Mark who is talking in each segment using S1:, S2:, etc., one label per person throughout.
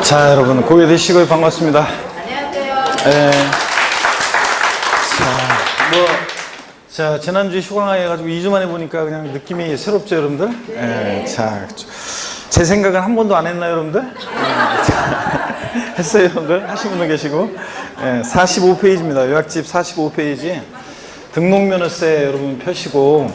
S1: 자, 여러분 고개 드시고 반갑습니다.
S2: 안녕하세요.
S1: 예. 자, 지난주 휴강 해가지고 2주 만에 보니까 그냥 느낌이 새롭죠, 여러분들? 예. 자, 제 생각은 한 번도 안 했나요, 여러분들? 했어요, 여러분들? 하신 분도 계시고. 예, 45페이지입니다. 요약집 45페이지. 등록면허세 여러분 펴시고,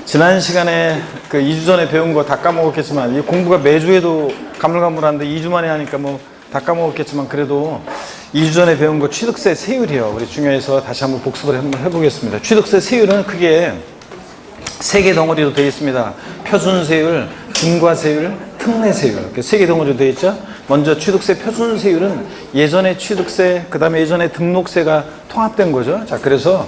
S1: 지난 시간에 그 2주 전에 배운 거 다 까먹었겠지만, 이 공부가 매주 해도 가물가물한데 2주 만에 하니까 뭐 다 까먹었겠지만, 그래도 2주 전에 배운 거 취득세 세율이요. 우리 중요해서 다시 한번 복습을 한번 해보겠습니다. 취득세 세율은 크게 세 개 덩어리로 되어 있습니다. 표준세율, 중과세율, 특례세율. 이렇게 세 개 덩어리로 되어 있죠. 먼저 취득세 표준세율은 예전에 취득세, 그 다음에 예전에 등록세가 통합된 거죠. 자, 그래서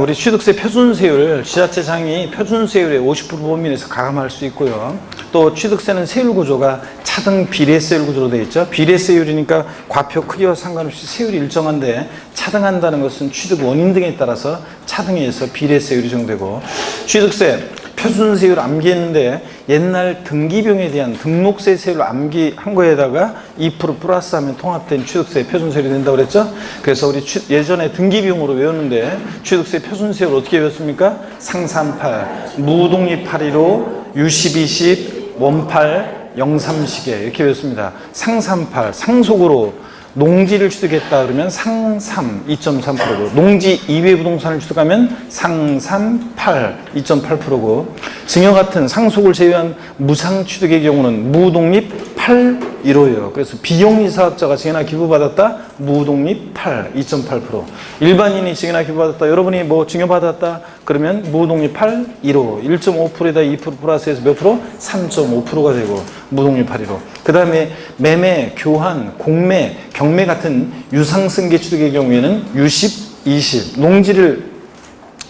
S1: 우리 취득세 표준세율, 지자체장이 표준세율의 50% 범위 내에서 가감할 수 있고요. 또 취득세는 세율 구조가 차등 비례세율 구조로 되어 있죠. 비례세율이니까 과표 크기와 상관없이 세율이 일정한데, 차등한다는 것은 취득 원인 등에 따라서 차등에 의해서 비례세율이 정되고, 취득세 표준세율 암기했는데 옛날 등기비용에 대한 등록세 세율을 암기한 거에다가 2% 플러스하면 통합된 취득세 표준세율이 된다고 그랬죠. 그래서 우리 예전에 등기비용으로 외웠는데 취득세 표준세율 어떻게 외웠습니까? 상삼팔, 무독립 815, 유십20, 원팔, 영삼시계 이렇게 외웠습니다. 상삼팔, 상속으로 농지를 취득했다 그러면 상삼 2.3%고, 농지 이외 부동산을 취득하면 상삼팔 2.8%고, 증여 같은 상속을 제외한 무상 취득의 경우는 무독립 815예요. 그래서 비영리 사업자가 증여나 기부받았다, 무독립 8 2.8%. 일반인이 증여나 기부받았다, 여러분이 뭐 증여받았다 그러면 무독립 8 15, 1.5%에다 2% 플러스해서 몇 프로? 3.5%가 되고 무독립 8 15. 그 다음에 매매, 교환, 공매, 경매 같은 유상승계 취득의 경우에는 유십, 20. 농지를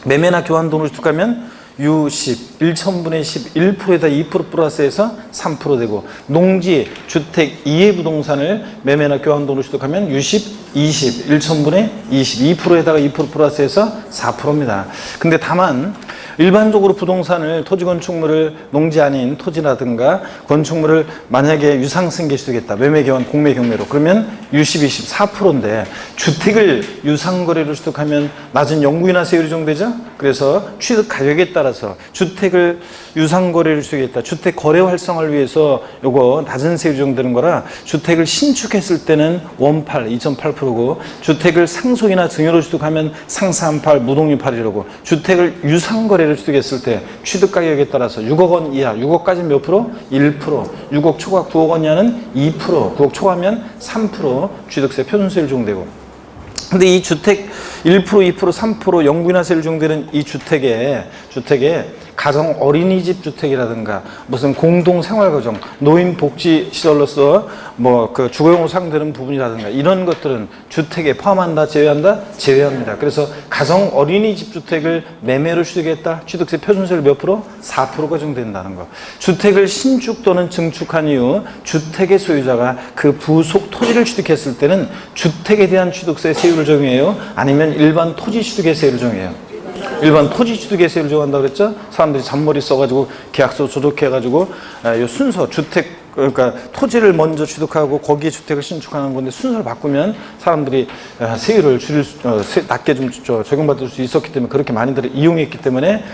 S1: 매매나 교환 돈으로 취득하면 유십, 1,000분의 10, 1%에다 2% 플러스해서 3% 되고, 농지, 주택, 이해 부동산을 매매나 교환 돈으로 취득하면 유십, 20, 1,000분의 20, 2%에다가 2% 플러스해서 4%입니다. 근데 다만 일반적으로 부동산을, 토지 건축물을 농지 아닌 토지라든가 건축물을 만약에 유상승계 취득했다, 매매, 교환, 공매, 경매로, 그러면 유십, 20, 4%인데 주택을 유상거래로 취득하면 낮은 영구인하세율이 적용되죠. 그래서 취득 가격에 따라서 주택을 유상거래로 취득했다, 주택 거래 활성화를 위해서 요거 낮은 세율이 적용되는 거라, 주택을 신축했을 때는 원팔 2.8%고, 주택을 상속이나 증여로 취득하면 상삼팔, 무독립 8이라고, 주택을 유상거래로 취득했을 때 취득 가격에 따라서 6억 원 이하, 6억까지 몇 프로? 1%, 6억 초과 9억 원 이하는 2%, 9억 초과하면 3% 취득세 표준세율 적용되고, 근데 이 주택 1%, 2%, 3% 영구인하세율 적용되는 이 주택에 가정 어린이집 주택이라든가 무슨 공동생활가정, 노인복지시설로서 뭐 그 주거용으로 사용되는 부분이라든가 이런 것들은 주택에 포함한다, 제외한다? 제외합니다. 그래서 가정 어린이집 주택을 매매로 취득했다, 취득세 표준세율 몇 프로? 4%가 적용된다는 거. 주택을 신축 또는 증축한 이후 주택의 소유자가 그 부속 토지를 취득했을 때는 주택에 대한 취득세 세율을 적용해요? 아니면 일반 토지 취득의 세율을 적용해요? 일반 토지 취득의 세율을 적용한다고 그랬죠? 사람들이 잔머리 써가지고 계약서 조작해가지고 이 순서, 주택, 그러니까 토지를 먼저 취득하고 거기에 주택을 신축하는 건데 순서를 바꾸면 사람들이 세율을 낮게 좀 적용받을 수 있었기 때문에 그렇게 많이들 이용했기 때문에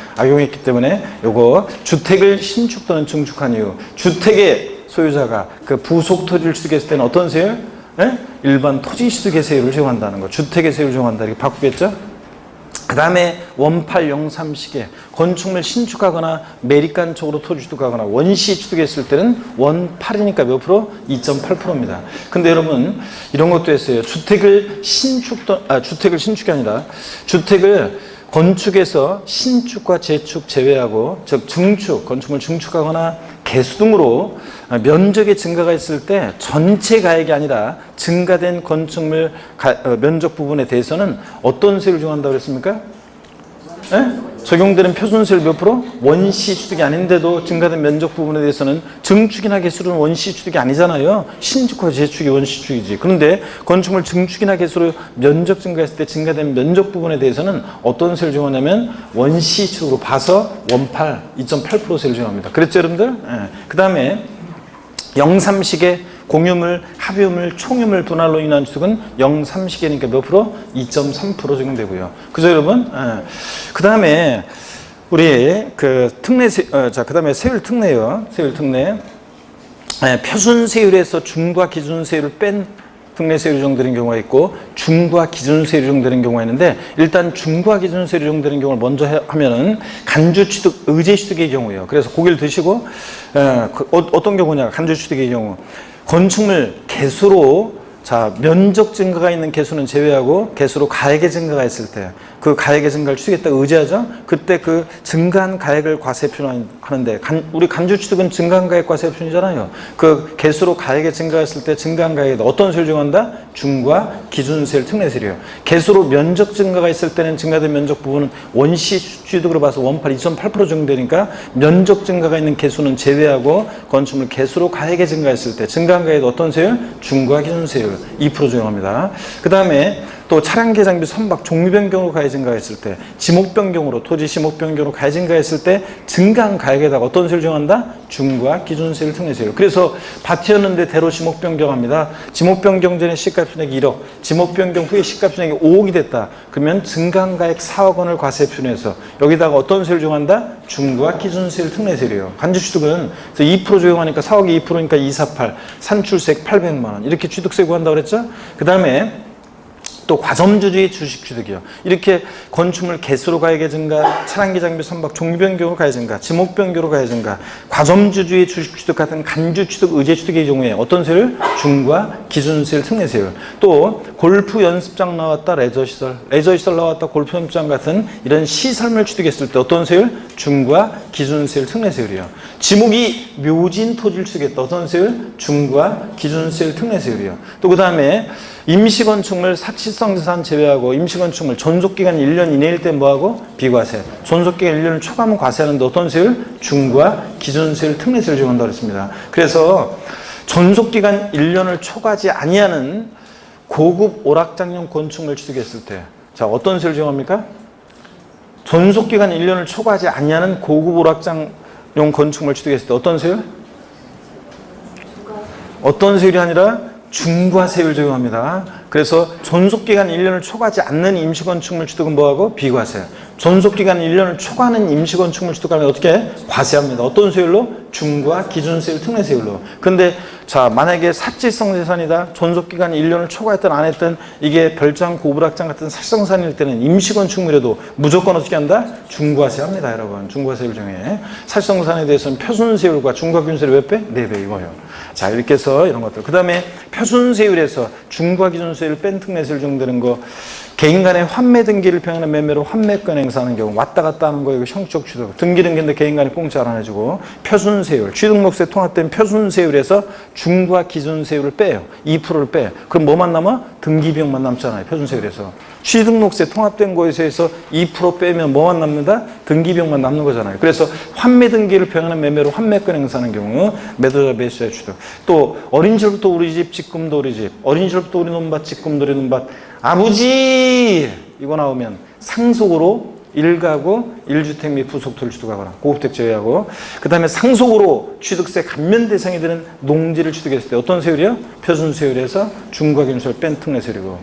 S1: 요거 주택을 신축 또는 증축한 이후 주택의 소유자가 그 부속 토지를 취득했을 때는 어떤 세율? 일반 토지 취득의 세율을 적용한다는 거. 주택의 세율을 적용한다 이렇게 바꾸겠죠? 그 다음에 원팔 영삼시계, 건축물 신축하거나 매립간 쪽으로 토지 취득하거나 원시 취득했을 때는 원팔이니까 몇 프로? 2.8%입니다. 근데 여러분 이런 것도 했어요. 주택을 신축이 아니라 주택을 건축에서 신축과 재축 제외하고, 즉 증축, 건축물 증축하거나 개수 등으로 면적의 증가가 있을 때 전체 가액이 아니라 증가된 건축물 면적 부분에 대해서는 어떤 세율을 적용한다고 그랬습니까? 적용되는 표준세율 몇 프로? 원시 취득이 아닌데도 증가된 면적 부분에 대해서는 증축이나 개수는 원시 취득이 아니잖아요. 신축과 재축이 원시 취득이지. 그런데 건축물 증축이나 개수로 면적 증가했을 때 증가된 면적 부분에 대해서는 어떤 세율을 적용하냐면 원시 취득으로 봐서 원팔 2.8% 세율을 적용합니다. 그랬죠, 여러분들? 그 다음에 영삼식의 공유물, 합유물, 총유물 분할로 인한 취득은 0,30이니까 몇 프로? 2.3% 적용되고요. 그죠, 여러분? 그 다음에 우리 그 특례, 자, 그 다음에 세율 특례요. 세율 특례. 표준 세율에서 중과 기준 세율을 뺀 특례 세율이 적용되는 경우가 있고 중과 기준 세율이 적용되는 경우가 있는데 일단 중과 기준 세율이 적용되는 경우를 먼저 하면은 간주 취득, 의제 취득의 경우예요. 그래서 고기를 드시고 어떤 경우냐? 간주 취득의 경우 건축물 개수로 자 면적 증가가 있는 개수는 제외하고 개수로 가액의 증가가 있을 때 그 가액의 증가를 취득했다고 의지하죠. 그때 그 증가한 가액을 과세표현하는데 우리 간주 취득은 증가한 가액 과세표현이잖아요. 그 개수로 가액의 증가했을 때 증가한 가액에 어떤 세율을 적용한다? 중과 기준세율 특례세율이에요. 개수로 면적 증가가 있을 때는 증가된 면적 부분은 원시 취득으로 봐서 원팔 2.8% 적용되니까 면적 증가가 있는 개수는 제외하고 건축물 개수로 가액의 증가했을 때 증가한 가액에 어떤 세율? 중과 기준세율 2% 적용합니다. 그 다음에 또 차량계 장비 선박 종류 변경으로 가액 증가했을 때 지목 변경으로 토지 지목 변경으로 가액 증가했을 때 증가한 가액에다가 어떤 세율을 정한다? 중과 기준세율 특례세율. 그래서 밭이었는데 대로 지목 변경합니다. 지목 변경 전에 시가 표준액이 1억, 지목 변경 후에 시가 표준액이 5억이 됐다. 그러면 증가한 가액 4억 원을 과세 표준해서 여기다가 어떤 세율을 정한다? 중과 기준세율 특례세율이에요. 간주 취득은 2% 적용하니까 4억이 2%니까 248, 산출세액 800만 원 이렇게 취득세 구한다고 그랬죠? 그 다음에 또 과점주주의 주식 취득이요. 이렇게 건축물 개수로 가액의 증가, 차량기 장비 선박 종류 변경으로 가액 증가, 지목 변경으로 가액 증가, 과점주주의 주식 취득 같은 간주 취득, 의제 취득의 경우에 어떤 세율? 중과 기준세율 특례세율. 또 골프 연습장 나왔다 레저시설 나왔다 골프 연습장 같은 이런 시설물 취득했을 때 어떤 세율? 중과 기준세율 특례세율이요. 지목이 묘진 토지를 취득했다. 어떤 세율? 중과 기준세율 특례세율이요. 또 그 다음에 임시건축물 사치성 자산 제외하고 임시건축물 존속기간 1년 이내일 때 뭐하고? 비과세. 존속기간 1년을 초과하면 과세하는데 어떤 세율? 중과 기준세율 특례세율을 적용한다고 했습니다. 그래서 존속기간 1년을 초과하지 아니하는 고급 오락장용 건축물 취득했을 때 자 어떤 세율을 적용합니까? 존속기간 1년을 초과하지 아니하는 고급 오락장용 건축물 취득했을 때 어떤 세율? 어떤 세율이 아니라 중과세율 적용합니다. 그래서 존속기간 1년을 초과하지 않는 임시건축물 취득은 뭐하고? 비과세. 존속기간 1년을 초과하는 임시건축물 취득하면 어떻게 해? 과세합니다. 어떤 세율로? 중과 기준세율 특례세율로. 근데 자 만약에 사치성 재산이다. 존속기간 1년을 초과했든 안 했든 이게 별장, 고불악장 같은 사치성산일 때는 임시건축물에도 무조건 어떻게 한다? 중과세합니다. 여러분. 중과세율 중에. 사치성산에 대해서는 표준세율과 중과 기준세율 몇 배? 4배 이거예요. 자 이렇게 해서 이런 것들. 그 다음에 표준세율에서 중과 기준세율 뺀 특례세율 적용되는 거 개인 간의 환매 등기를 병하는 매매로 환매권 행사하는 경우 왔다 갔다 하는 거 이거 형식 취득 등기 등기인데 개인 간에 공짜 안 해주고 표준세율 취득목세 통합된 표준세율에서 중과 기준세율을 빼요. 2%를 빼요. 그럼 뭐만 남아? 등기비용만 남잖아요. 표준세율에서 취득목세 통합된 거에서 2% 빼면 뭐만 남는다? 등기비용만 남는 거잖아요. 그래서 환매 등기를 병하는 매매로 환매권 행사하는 경우 매도자 매수자 취득 또 어린 시절부터 우리 집 직금도 우리 집 어린 시절부터 우리 논밭 직금도 우리 논밭 아버지 이거 나오면 상속으로 1가구 1주택 및 부속토를 취득하거나 고급택 제외하고 그 다음에 상속으로 취득세 감면 대상이 되는 농지를 취득했을 때 어떤 세율이요? 표준세율에서 중과 기준세율 뺀 특례세율이고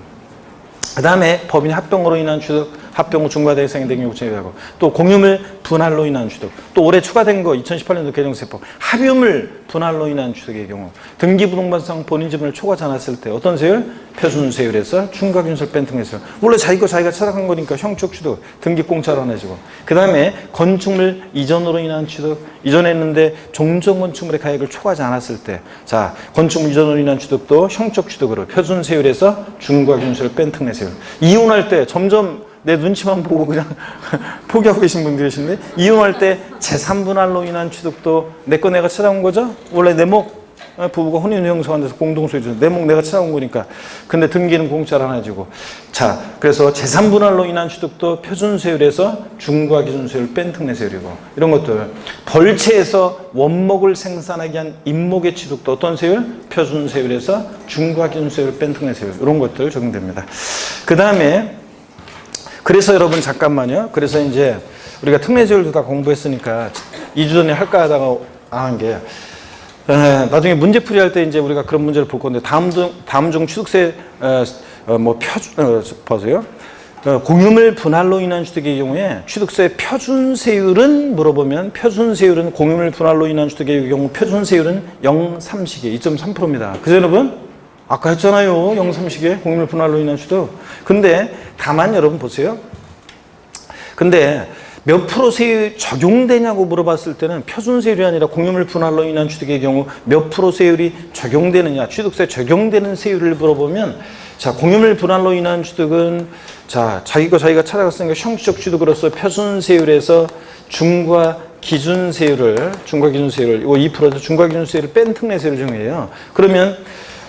S1: 그 다음에 법인이 합병으로 인한 취득 합병 후 중과 대상이 된 경우 제외하고 또 공유물 분할로 인한 취득 또 올해 추가된 거 2018년도 개정세법 합유물 분할로 인한 취득의 경우 등기부동반상 본인 지분을 초과하지 않았을 때 어떤 세율? 표준세율에서 중과 기준세율 뺀 특례세율 원래 자기 거 자기가 찾아간 거니까 형적 취득 등기 공짜로 안 해주고 그 다음에 건축물 이전으로 인한 취득 이전했는데 종전 건축물의 가액을 초과하지 않았을 때 자 건축물 이전으로 인한 취득도 형적 취득으로 표준세율에서 중과 기준세율 뺀 특례세율 이혼할 때 점점 내 눈치만 보고 그냥 포기하고 계신 분들 계신데 이혼할 때 재산분할로 인한 취득도 내 거 내가 찾아온 거죠? 원래 내 목 부부가 혼인 형성한 데서 공동소유주 내 목 내가 찾아온 거니까 근데 등기는 공짜로 안 해주고 자 그래서 재산분할로 인한 취득도 표준세율에서 중과 기준세율 뺀 특례세율이고 이런 것들 벌채에서 원목을 생산하기 위한 임목의 취득도 어떤 세율? 표준세율에서 중과 기준세율 뺀 특례세율 이런 것들 적용됩니다. 그 다음에 그래서 여러분 잠깐만요. 그래서 이제 우리가 특례세율도 다 공부했으니까 2주 전에 할까 하다가 안 한 게 나중에 문제 풀이할 때 이제 우리가 그런 문제를 볼 건데 다음 중 취득세 보세요. 공유물 분할로 인한 취득의 경우에 취득세 표준세율은 물어보면 표준세율은 공유물 분할로 인한 취득의 경우 표준세율은 0.3시계 2.3%입니다. 그죠 여러분? 아까 했잖아요. 0.3시계 공유물 분할로 인한 취득. 근데 다만 여러분 보세요. 근데 몇 프로 세율 적용되냐고 물어봤을 때는 표준세율이 아니라 공유물 분할로 인한 취득의 경우 몇 프로 세율이 적용되느냐, 취득세 적용되는 세율을 물어보면 자, 공유물 분할로 인한 취득은 자, 자기가 찾아갔으니까 형식적 취득으로서 표준세율에서 중과 기준세율을 이거 2%에서 중과 기준세율을 뺀 특례세율을 정해요. 그러면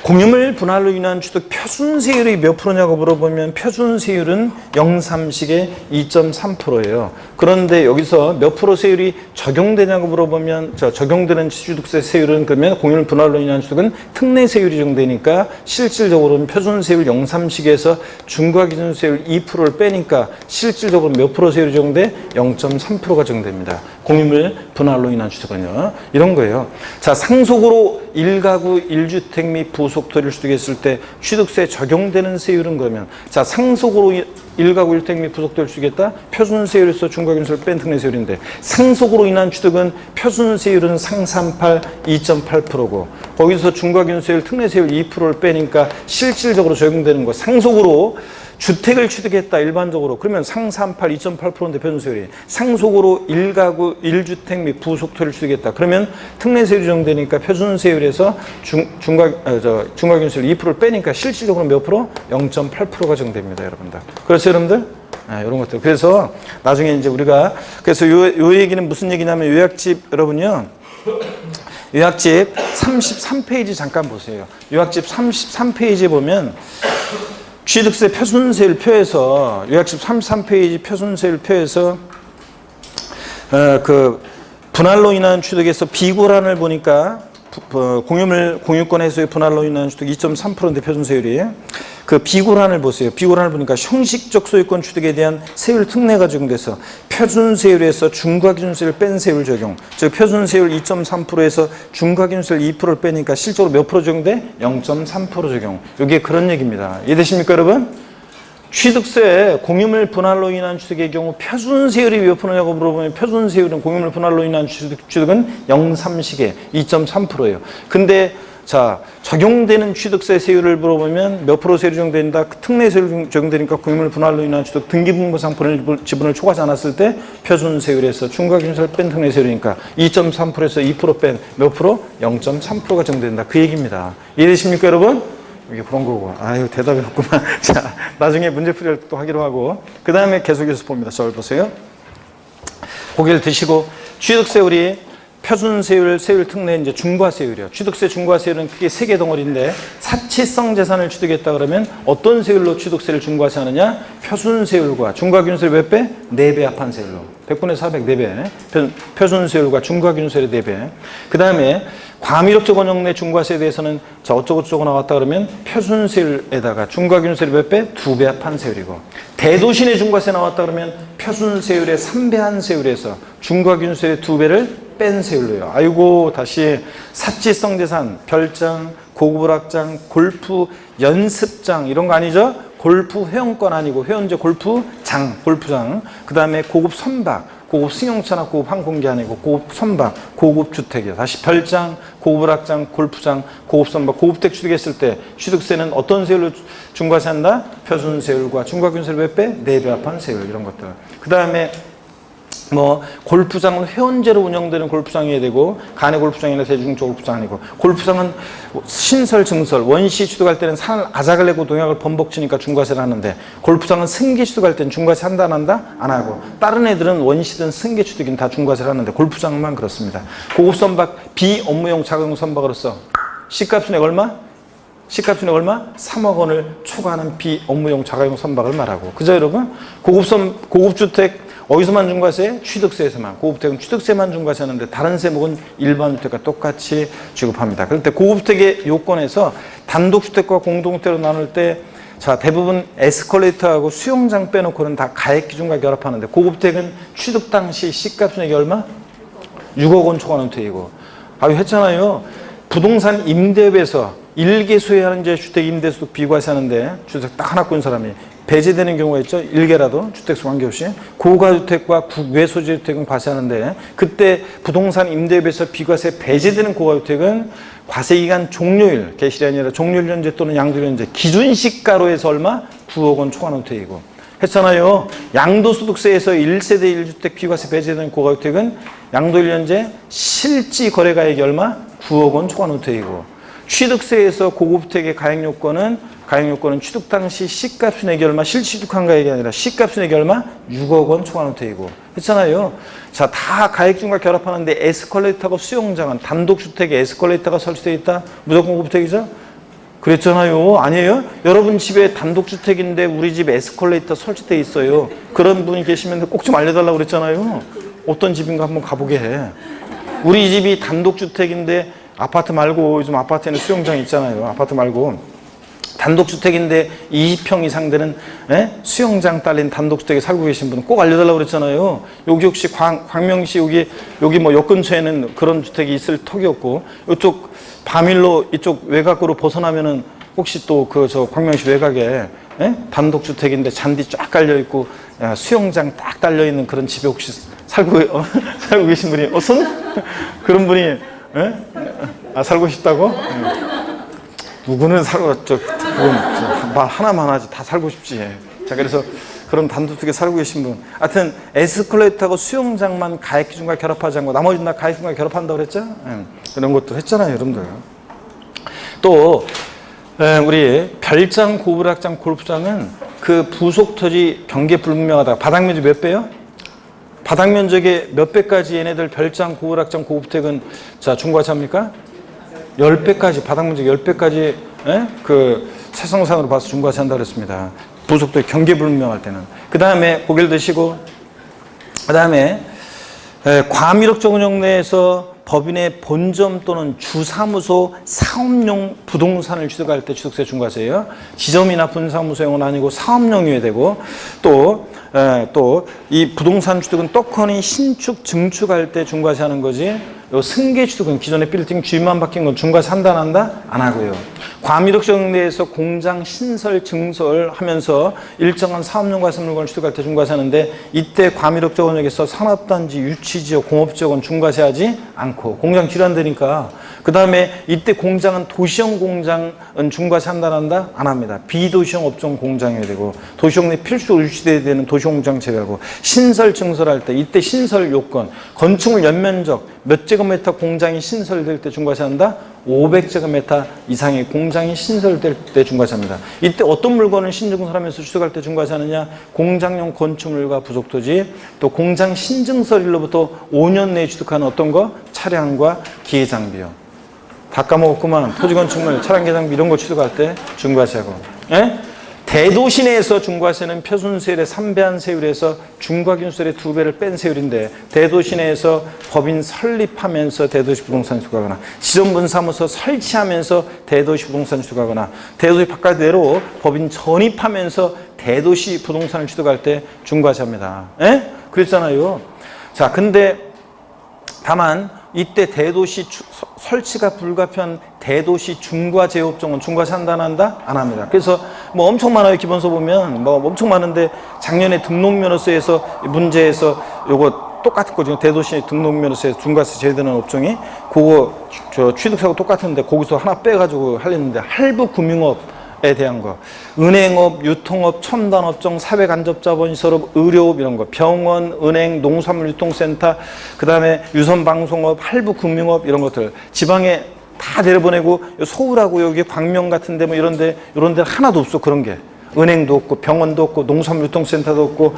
S1: 공유물 분할로 인한 취득 표준세율이 몇 프로냐고 물어보면 표준세율은 0.3식의 2.3%예요. 그런데 여기서 몇 프로 세율이 적용되냐고 물어보면 적용되는 취득세 세율은 그러면 공유물 분할로 인한 취득은 특례세율이 적용되니까 실질적으로는 표준세율 0.3식에서 중과기준세율 2%를 빼니까 실질적으로 몇 프로 세율이 적용돼? 0.3%가 적용됩니다. 공유물 분할로 인한 취득은요. 이런 거예요. 자, 상속으로 1가구 1주택 및 부속토지를 취득했을 때 취득세 적용되는 세율은 그러면 자, 상속으로 1가구 1주택 및 부속토지를 취득했다? 표준세율에서 중과기준세율을 뺀 특례세율인데 상속으로 인한 취득은 표준세율은 상산팔 2.8%고 거기서 중과기준세율 특례세율 2%를 빼니까 실질적으로 적용되는 거 상속으로 주택을 취득했다 일반적으로 그러면 상산팔 2.8%인데 표준세율이 상속으로 1가구 1주택 및 부속토지를 취득했다 그러면 특례세율이 적용되니까 표준세율에서 중과기준세율 2%를 빼니까 실질적으로 몇 프로? 0.8%가 적용됩니다 여러분들. 그렇죠 여러분들? 이런 것들. 그래서 나중에 이제 우리가 그래서 요 얘기는 무슨 얘기냐면 요약집 여러분요. 요약집 33페이지 잠깐 보세요. 요약집 33페이지에 보면 취득세 표준세율 표에서 요약집 33페이지 표준세율 표에서 그 분할로 인한 취득에서 비고란을 보니까 공유권 해소의 분할로 인한 취득 2.3%인데 표준세율이 그 비고란을 보세요. 비고란을 보니까 형식적 소유권 취득에 대한 세율 특례가 적용돼서 표준세율에서 중과기준세율 뺀 세율 적용. 즉 표준세율 2.3%에서 중과기준세율 2%를 빼니까 실제로 몇 프로 적용돼? 0.3% 적용. 이게 그런 얘기입니다. 이해되십니까 여러분? 취득세 공유물 분할로 인한 취득의 경우 표준세율이 몇 프로냐고 물어보면 표준세율은 공유물 분할로 인한 취득은 0.3식의 2.3%예요. 근데 자, 적용되는 취득세 세율을 물어보면 몇 프로 세율이 적용된다? 특례세율이 적용되니까 공유물 분할로 인한 취득 등기부분상 지분을 초과하지 않았을 때 표준세율에서 중과기준세율 뺀 특례세율이니까 2.3%에서 2% 뺀 몇 프로? 0.3%가 적용된다. 그 얘기입니다. 이해되십니까 여러분? 이게 그런 거고. 아유 대답이 없구만. 자, 나중에 문제 풀이를 또 하기로 하고 그 다음에 계속해서 봅니다. 저를 보세요. 고개를 드시고 취득세율이 표준세율, 세율 특례 이제 중과세율이요. 취득세 중과세율은 크게 3개 덩어리인데 사치성 재산을 취득했다 그러면 어떤 세율로 취득세를 중과세하느냐? 표준세율과 중과기준세율 몇 배? 4배 합한 세율로. 100분의 400 4배. 표준세율과 중과기준세율의 4배. 그 다음에 과미력적 원형 내 중과세에 대해서는 자 어쩌고저쩌고 나왔다 그러면 표준세율에다가 중과기준세율 몇 배? 2배 합한 세율이고 대도시 내 중과세 나왔다 그러면 표준세율의 3배한 세율에서 중과기준세율의 2배를 뺀 세율로요. 아이고 다시 사치성 재산, 별장, 고급오락장, 골프 연습장 이런 거 아니죠? 골프 회원권 아니고 회원제 골프장, 그 다음에 고급 선박, 고급 승용차나 고급 항공기 아니고 고급 선박, 고급 주택이요. 다시 별장, 고급오락장, 골프장, 고급 선박, 고급택 취득했을 때 취득세는 어떤 세율로 중과세한다? 표준세율과 중과기준세율 몇 배? 4배 합한 세율 이런 것들. 그 다음에 뭐 골프장은 회원제로 운영되는 골프장이어야 되고 간의 골프장이나 대중적 골프장 아니고 골프장은 신설 증설 원시 취득할 때는 산을 아작을 내고 농약을 범벅치니까 중과세를 하는데 골프장은 승계 취득할 때는 중과세 한다 안 한다? 안 하고 다른 애들은 원시든 승계 취득인 다 중과세를 하는데 골프장만 그렇습니다. 고급 선박 비업무용 자가용 선박으로서 시가순액 얼마? 시가순액 얼마? 3억 원을 초과하는 비업무용 자가용 선박을 말하고 그죠 여러분? 고급주택 어디서만 중과세? 취득세에서만. 고급주택은 취득세만 중과세하는데 다른 세목은 일반 주택과 똑같이 취급합니다. 그럴 때 고급주택의 요건에서 단독주택과 공동주택으로 나눌 때 자 대부분 에스컬레이터하고 수영장 빼놓고는 다 가액기준과 결합하는데 고급주택은 취득 당시 시가순액이 얼마? 6억 원 초과하는 투입이고 아유 했잖아요. 부동산 임대업에서 일개 소유하는 이제 주택 임대소득 비과세하는데 주택 딱 하나 꾼 사람이 배제되는 경우가 있죠. 일개라도 주택수 관계없이 고가주택과 국외소재주택은 과세하는데 그때 부동산 임대업에서 비과세 배제되는 고가주택은 과세기간 종료일, 개시일이 아니라 종료일 현재 또는 양도일 현재 기준시가로 해서 얼마? 9억 원 초과하는 주택이고 했잖아요. 양도소득세에서 1세대 1주택 비과세 배제되는 고가주택은 양도일 현재 실지 거래가액이 얼마? 9억 원 초과하는 주택이고 취득세에서 고급주택의 가액요건은 취득 당시 시값 순액이 얼마? 실취득한 가액이 아니라 시값 순액이 얼마? 6억 원 초과하는 주택이고 했잖아요. 자, 다 가액중과 결합하는데 에스컬레이터하고 수용장은 단독주택에 에스컬레이터가 설치되어 있다? 무조건 고급주택이죠? 그랬잖아요. 아니에요? 여러분 집에 단독주택인데 우리 집 에스컬레이터 설치되어 있어요. 그런 분이 계시면 꼭 좀 알려달라고 그랬잖아요. 어떤 집인가 한번 가보게 해. 우리 집이 단독주택인데 아파트 말고 요즘 아파트에는 수영장이 있잖아요. 아파트 말고 단독주택인데 20평 이상 되는 수영장 딸린 단독주택에 살고 계신 분은 꼭 알려달라고 그랬잖아요. 여기 혹시 광명시 여기 뭐 역 근처에는 그런 주택이 있을 턱이 없고 이쪽 밤일로 이쪽 외곽으로 벗어나면은 혹시 또 저 광명시 외곽에 단독주택인데 잔디 쫙 깔려 있고 수영장 딱 달려 있는 그런 집에 혹시 살고 계신 분이 손? 그런 분이 살고 싶다고? 누구는 말 하나만 하지 다 살고 싶지. 자, 그래서 그런 단독주택에 살고 계신 분. 하여튼 에스컬레이터하고 수영장만 가액기준과 결합하지 않고 나머지는 다 가액기준과 결합한다고 그랬죠? 그런 것도 했잖아요, 여러분들. 또 우리 별장, 고부락장, 골프장은 그 부속토지 경계 불분명하다. 바닥 면적 몇 배요? 바닥 면적의 몇 배까지 얘네들 별장, 고부락장, 고급택은 자 중과세합니까? 10배까지, 바닥 면적 10배까지 그 세성산으로 봐서 중과세한다 그랬습니다. 부속토지 경계 불분명할 때는. 그 다음에 고개를 드시고 그 다음에 과밀옥적 운영 내에서 법인의 본점 또는 주사무소 사업용 부동산을 취득할 때 취득세 중과세예요. 지점이나 분사무소용은 아니고 사업용이어야 되고 또 이 부동산 취득은 떡하니 신축, 증축할 때 중과세하는 거지. 요 승계 취득은 기존의 빌딩 주인만 바뀐 건 중과세 한다 안 한다? 안 하고요. 과밀옥적 내에서 공장 신설, 증설하면서 일정한 사업용 과세 물건을 취득할 때 중과세하는데 이때 과밀옥적 원역에서 산업단지, 유치지역, 공업지역은 중과세하지 않고 공장 질환되니까 그 다음에 이때 공장은 도시형 공장은 중과세 한다 안 한다? 안 합니다. 비도시형 업종 공장이어야 되고 도시형 내 필수로 유치돼야 되는 도시형 공장 제외하고 신설, 증설할 때 이때 신설 요건 건축물 연면적 몇 제곱미터 공장이 신설될 때 중과세한다? 500제곱미터 이상의 공장이 신설될 때 중과세합니다. 이때 어떤 물건을 신증설하면서 취득할 때 중과세하느냐? 공장용 건축물과 부속토지, 또 공장 신증설일로부터 5년 내에 취득하는 어떤 거? 차량과 기계장비요. 다 까먹었구만. 토지건축물, 차량, 기계장비 이런 거 취득할 때 중과세하고. 대도시 내에서 중과세는 표준세율의 3배한 세율에서 중과균세율의 2배를 뺀 세율인데 대도시 내에서 법인 설립하면서 대도시 부동산 취득하거나 지점분사무소 설치하면서 대도시 부동산 취득하거나 대도시 바깥 내로 법인 전입하면서 대도시 부동산을 취득할 때 중과세합니다. 그랬잖아요. 자, 근데 다만 이때 대도시 설치가 불가피한 대도시 중과 제업종은 중과세 한다 안 한다? 안 합니다. 그래서 뭐 엄청 많아요. 기본서 보면 뭐 엄청 많은데 작년에 등록면허세에서 문제에서 요거 똑같은 거죠. 대도시 등록면허세에서 중과세 제외되는 업종이 그거 저 취득세하고 똑같은데 거기서 하나 빼가지고 하려는데 할부금융업 에 대한 거, 은행업, 유통업, 첨단업종, 사회간접자본시설업, 의료업 이런 거, 병원, 은행, 농산물 유통센터, 그 다음에 유선방송업, 할부금융업 이런 것들 지방에 다 내려보내고 서울하고 여기 광명 같은데 뭐 이런데 하나도 없어. 그런 게 은행도 없고 병원도 없고 농산물 유통센터도 없고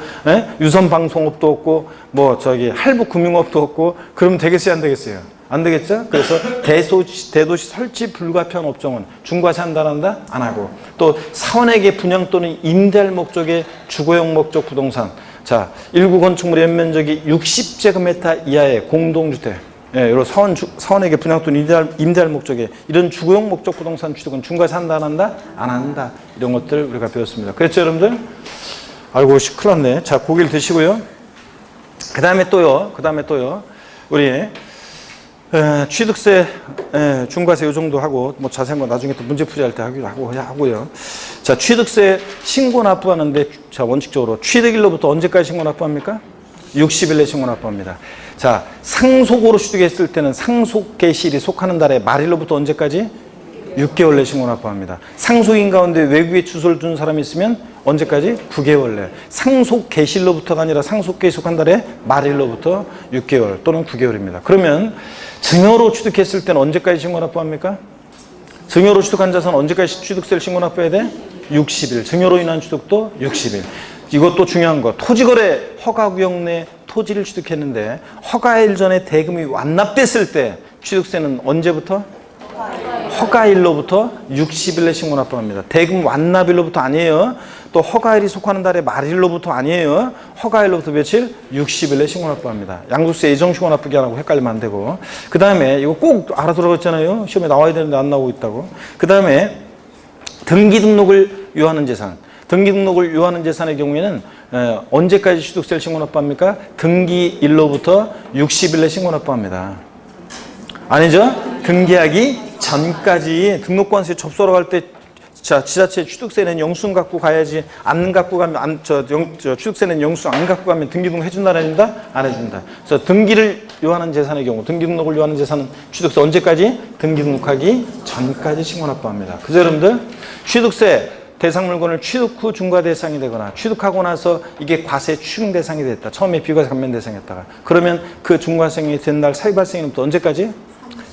S1: 유선방송업도 없고 뭐 저기 할부금융업도 없고 그러면 되겠어요 안 되겠어요? 안 되겠죠? 그래서 대도시 설치 불가피한 업종은 중과세 한다 안 한다? 안 하고 또 사원에게 분양 또는 임대할 목적의 주거용 목적 부동산 자, 일구 건축물의 연면적이 60제곱미터 이하의 공동주택 이런 사원에게 분양 또는 임대할 목적의 이런 주거용 목적 부동산 취득은 중과세 한다 안 한다? 안 한다. 이런 것들 우리가 배웠습니다. 그랬죠 여러분들? 아이고 큰일 났네. 자, 고기를 드시고요. 그 다음에 또요 우리 취득세, 중과세 요 정도 하고, 뭐 자세한 거 나중에 또 문제 풀이할 때 하고요. 자, 취득세 신고 납부하는데, 자, 원칙적으로 취득일로부터 언제까지 신고 납부합니까? 60일 내 신고 납부합니다. 자, 상속으로 취득했을 때는 상속 개시일이 속하는 달의 말일로부터 언제까지? 6개월 내 신고 납부합니다. 상속인 가운데 외국에 주소를 둔 사람이 있으면 언제까지? 9개월 내. 상속 개시일로부터가 아니라 상속 개시 속한 달의 말일로부터 6개월 또는 9개월입니다. 그러면 증여로 취득했을 때는 언제까지 신고 납부합니까? 증여로 취득한 자산은 언제까지 취득세를 신고 납부해야 돼? 60일. 증여로 인한 취득도 60일. 이것도 중요한 거. 토지거래 허가구역 내 토지를 취득했는데 허가일 전에 대금이 완납됐을 때 취득세는 언제부터? 허가일로부터 60일 내 신고 납부합니다. 대금 완납일로부터 아니에요. 또 허가일이 속하는 달의 말일로부터 아니에요. 허가일로부터 며칠? 60일 내 신고 납부합니다. 양도세 예정 신고 납부 기한하고 헷갈리면 안 되고. 그 다음에 이거 꼭 알아들어갔잖아요. 시험에 나와야 되는데 안 나오고 있다고. 그 다음에 등기 등록을 유하는 재산. 등기 등록을 유하는 재산의 경우에는 언제까지 취득세를 신고 납부합니까? 등기일로부터 60일 내 신고 납부합니다. 아니죠? 등기하기 전까지 등록관세 접수하러 갈 때 자, 지자체 취득세는 영수증 갖고 가야지 안 갖고 가면 취득세는 영수증 안 갖고 가면 등기 등록 해준다 안 해준다? 안 해준다. 그래서 등기를 요하는 재산의 경우 등기 등록을 요하는 재산은 취득세 언제까지? 등기 등록하기 전까지 신고 납부합니다. 그래서 여러분들 취득세 대상 물건을 취득 후 중과 대상이 되거나 취득하고 나서 이게 과세 추징 대상이 됐다. 처음에 비과세 감면 대상이었다가 그러면 그 중과세이 된 날 사유 발생일부터 언제까지?